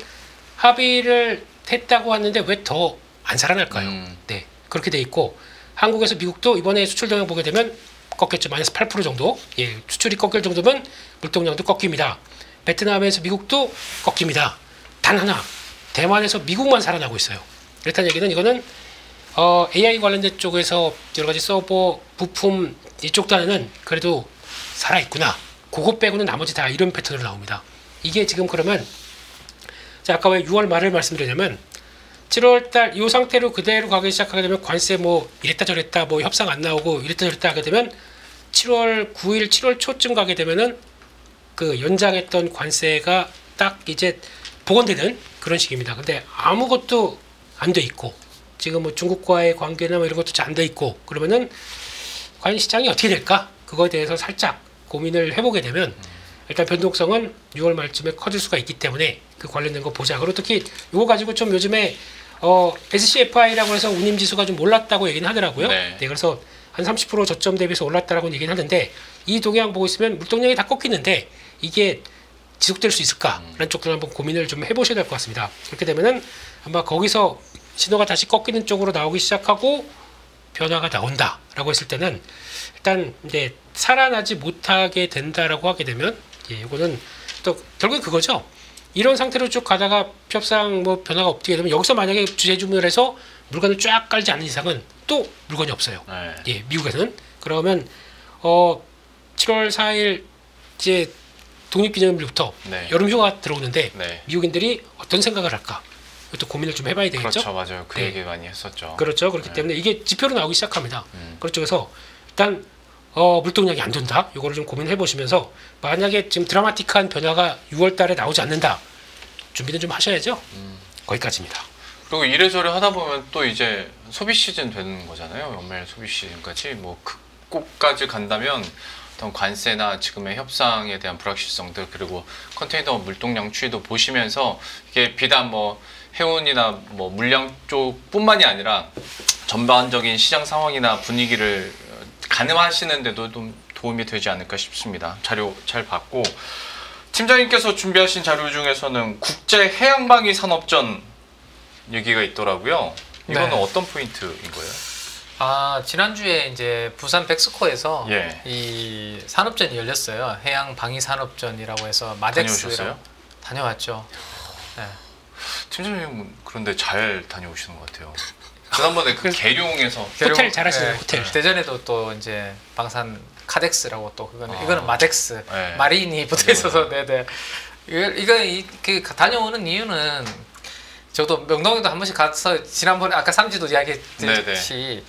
합의를 했다고 하는데 왜 더 안 살아날까요? 네, 그렇게 돼 있고 한국에서 미국도 이번에 수출 동향 보게 되면 꺾였죠. 마이너스 8% 정도. 예, 수출이 꺾일 정도면 물동량도 꺾입니다. 베트남에서 미국도 꺾입니다. 단 하나, 대만에서 미국만 살아나고 있어요. 그렇다는 얘기는 이거는 AI 관련된 쪽에서 여러 가지 서버, 부품 이쪽 단에는 그래도 살아있구나. 그거 빼고는 나머지 다 이런 패턴으로 나옵니다. 이게 지금 그러면 자, 아까 왜 6월 말을 말씀드리냐면 7월달 이 상태로 그대로 가기 시작하게 되면 관세 뭐 이랬다 저랬다 뭐 협상 안 나오고 이랬다 저랬다 하게 되면 7월 9일 7월 초쯤 가게 되면은 그 연장했던 관세가 딱 이제 복원되는 그런 식입니다. 근데 아무것도 안 돼 있고 지금 뭐 중국과의 관계나 뭐 이런 것도 잘 안 돼 있고 그러면은 과연 시장이 어떻게 될까? 그거에 대해서 살짝 고민을 해보게 되면 일단 변동성은 6월 말쯤에 커질 수가 있기 때문에 그 관련된 거 보자. 그리고 특히 이거 가지고 좀 요즘에 SCFI라고 해서 운임지수가 좀 올랐다고 얘기는 하더라고요. 네. 그래서 한 30% 저점 대비해서 올랐다라고 얘기는 하는데 이 동향 보고 있으면 물동량이 다 꺾이는데 이게 지속될 수 있을까라는 쪽도 한번 고민을 좀 해보셔야 될 것 같습니다. 그렇게 되면은 아마 거기서 신호가 다시 꺾이는 쪽으로 나오기 시작하고 변화가 나온다라고 했을 때는 일단 이제 살아나지 못하게 된다라고 하게 되면 이거는 또 결국은 그거죠. 이런 상태로 쭉 가다가 협상 뭐 변화가 없게 되면 여기서 만약에 주재주문을 해서 물건을 쫙 깔지 않는 이상은 또 물건이 없어요. 네. 미국에서는. 그러면 7월 4일 이제 독립기념일부터 네. 여름휴가 들어오는데 네. 미국인들이 어떤 생각을 할까? 이것도 고민을 좀 해봐야 되겠죠. 그렇죠, 맞아요. 그 네. 얘기 많이 했었죠. 그렇죠. 그렇기 때문에 이게 지표로 나오기 시작합니다. 음. 그렇죠. 그래서 일단 물동량이 안 된다. 이거를 좀 고민해 보시면서 만약에 지금 드라마틱한 변화가 6월달에 나오지 않는다. 준비는 좀 하셔야죠. 거기까지입니다. 그리고 이래저래 하다 보면 또 이제 소비 시즌 되는 거잖아요. 연말 소비 시즌까지 뭐 그곳까지 간다면 어떤 관세나 지금의 협상에 대한 불확실성들 그리고 컨테이너 물동량 추이도 보시면서 이게 비단 뭐 해운이나 뭐 물량 쪽뿐만이 아니라 전반적인 시장 상황이나 분위기를 가늠하시는데도 좀 도움이 되지 않을까 싶습니다. 자료 잘 봤고 팀장님께서 준비하신 자료 중에서는 국제 해양방위 산업전 얘기가 있더라고요. 이거는 네. 어떤 포인트인 거예요? 지난주에 이제 부산 백스코에서 예. 이 산업전이 열렸어요. 해양 방위 산업전이라고 해서 마덱스 다녀오셨어요? 다녀왔죠. 네. 팀장님은 그런데 잘 다녀오시는 것 같아요. 지난번에 그 계룡에서 호텔 잘하시네요. 네. 호텔. 대전에도 또 이제 방산 카덱스라고 또 아. 이거는 마덱스 네. 마린이 붙어 있어서 네네. 그 다녀오는 이유는 저도 명동에도 한 번씩 가서 지난번에 아까 삼지도 이야기했듯이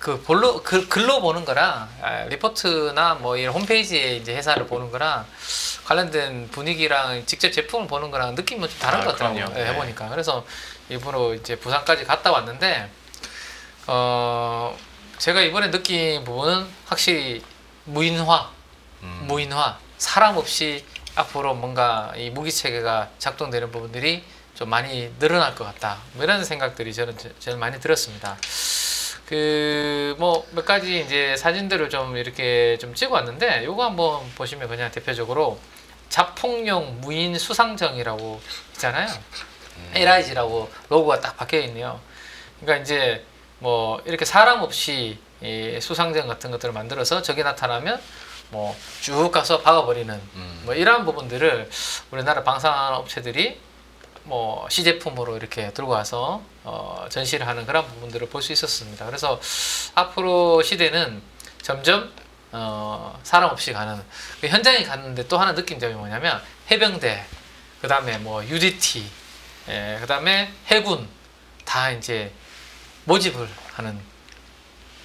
글로 보는 거랑 리포트나 뭐 이런 홈페이지에 이제 회사를 보는 거랑 관련된 분위기랑 직접 제품을 보는 거랑 느낌이 좀 다른 것 같더라고요. 그럼요. 네, 네. 해보니까. 그래서 일부러 이제 부산까지 갔다 왔는데 제가 이번에 느낀 부분은 확실히 무인화, 사람 없이 앞으로 뭔가 이 무기 체계가 작동되는 부분들이 좀 많이 늘어날 것 같다. 뭐 이런 생각들이 저는 많이 들었습니다. 뭐 몇 가지 이제 사진들을 좀 이렇게 좀 찍어왔는데 요거 한번 보시면 그냥 대표적으로 자폭용 무인 수상정이라고 있잖아요. LIG라고 로고가 딱 박혀 있네요. 그러니까 이제 뭐 이렇게 사람 없이 이 수상정 같은 것들을 만들어서 적이 나타나면 뭐 쭉 가서 박아버리는 뭐 이러한 부분들을 우리나라 방산업체들이 뭐 시제품으로 이렇게 들고 와서 전시를 하는 그런 부분들을 볼 수 있었습니다. 그래서 앞으로 시대는 점점 사람 없이 가는 현장에 갔는데 또 하나 느낀 점이 뭐냐면 해병대, 그 다음에 뭐 UDT, 그 다음에 해군 다 이제 모집을 하는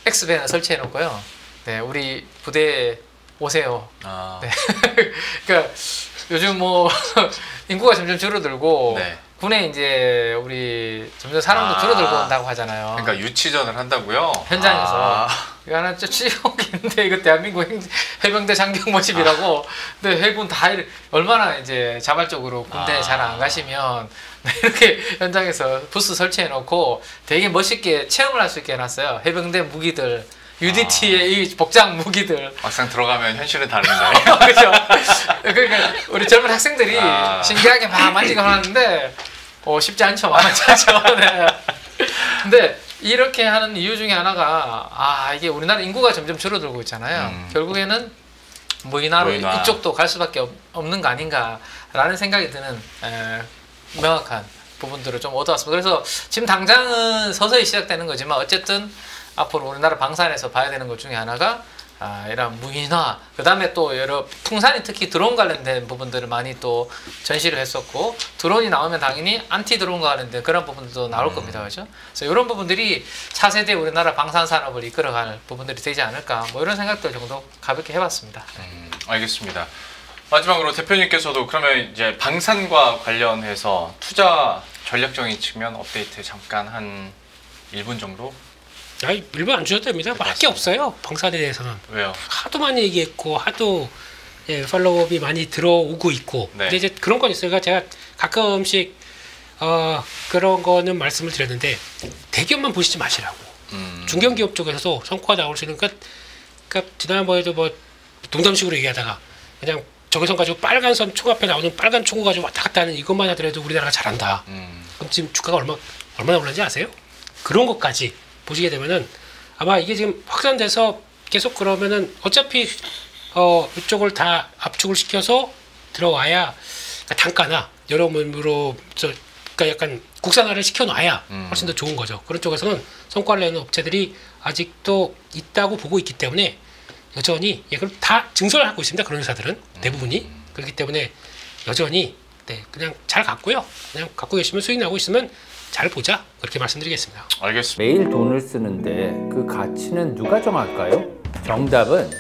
엑스밴을 설치해 놓고요. 네, 우리 부대에 오세요. 네. 그러니까 요즘 뭐 인구가 점점 줄어들고 네. 군에 이제 우리 점점 사람도 줄어들고 온다고 하잖아요. 그러니까 유치전을 한다고요? 현장에서 이거 하나 좀 치욕인데 이거 대한민국 해병대 장병 모집이라고. 근데 해군 다 얼마나 이제 자발적으로 군대 잘 안 가시면 이렇게 현장에서 부스 설치해 놓고 되게 멋있게 체험을 할 수 있게 해놨어요. 해병대 무기들. UDT의 이 복장 무기들. 막상 들어가면 현실은 다른데. 그렇죠. 그러니까 우리 젊은 학생들이 신기하게 막 만지고 하는데 쉽지 않죠. 만만치 않죠. 네. 근데 이렇게 하는 이유 중에 하나가 이게 우리나라 인구가 점점 줄어들고 있잖아요. 결국에는 무인화로 이쪽도 갈 수밖에 없는 거 아닌가라는 생각이 드는 명확한 부분들을 좀 얻어왔습니다. 그래서 지금 당장은 서서히 시작되는 거지만 어쨌든 앞으로 우리나라 방산에서 봐야 되는 것 중에 하나가 이런 무인화, 그 다음에 또 여러 풍산이 특히 드론 관련된 부분들을 많이 또 전시를 했었고, 드론이 나오면 당연히 안티 드론과 관련된 그런 부분들도 나올 겁니다. 그렇죠? 그래서 이런 부분들이 차세대 우리나라 방산 산업을 이끌어갈 부분들이 되지 않을까, 뭐 이런 생각들 정도 가볍게 해봤습니다. 알겠습니다. 마지막으로 대표님께서도 그러면 이제 방산과 관련해서 투자 전략적인 측면 업데이트 잠깐 한 1분 정도? 일부 안 주셔도 됩니다. 할 게 없어요. 방산에 대해서는. 왜요? 하도 많이 얘기했고 하도 팔로우업이 많이 들어오고 있고. 네. 근데 이제 그런 건 있어요. 제가 가끔씩 그런 거는 말씀을 드렸는데 대기업만 보시지 마시라고. 중견기업 쪽에서도 성과가 나올 수 있는 그러니까 지난번에도 뭐 농담식으로 얘기하다가 그냥 저기선 가지고 빨간 선 총 앞에 나오는 빨간 총구 가지고 왔다 갔다 하는 이것만 하더라도 우리나라가 잘한다. 그럼 지금 주가가 얼마나 올랐는지 아세요? 그런 것까지 보시게 되면은 아마 이게 지금 확산돼서 계속 그러면은 어차피 이쪽을 다 압축을 시켜서 들어와야 그러니까 단가나 여러모로 그러니까 약간 국산화를 시켜놔야 훨씬 더 좋은 거죠. 그런 쪽에서는 성과를 내는 업체들이 아직도 있다고 보고 있기 때문에 여전히 그럼 다 증설을 하고 있습니다. 그런 회사들은 대부분이 그렇기 때문에 여전히 그냥 잘 갖고요. 그냥 갖고 계시면 수익 나고 있으면 잘 보자 그렇게 말씀드리겠습니다. 알겠습니다. 매일 돈을 쓰는데 그 가치는 누가 정할까요? 정답은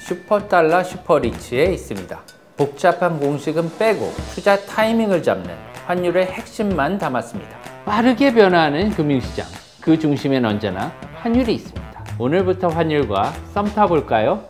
슈퍼달러 슈퍼리치에 있습니다. 복잡한 공식은 빼고 투자 타이밍을 잡는 환율의 핵심만 담았습니다. 빠르게 변화하는 금융시장, 그 중심엔 언제나 환율이 있습니다. 오늘부터 환율과 썸 타볼까요?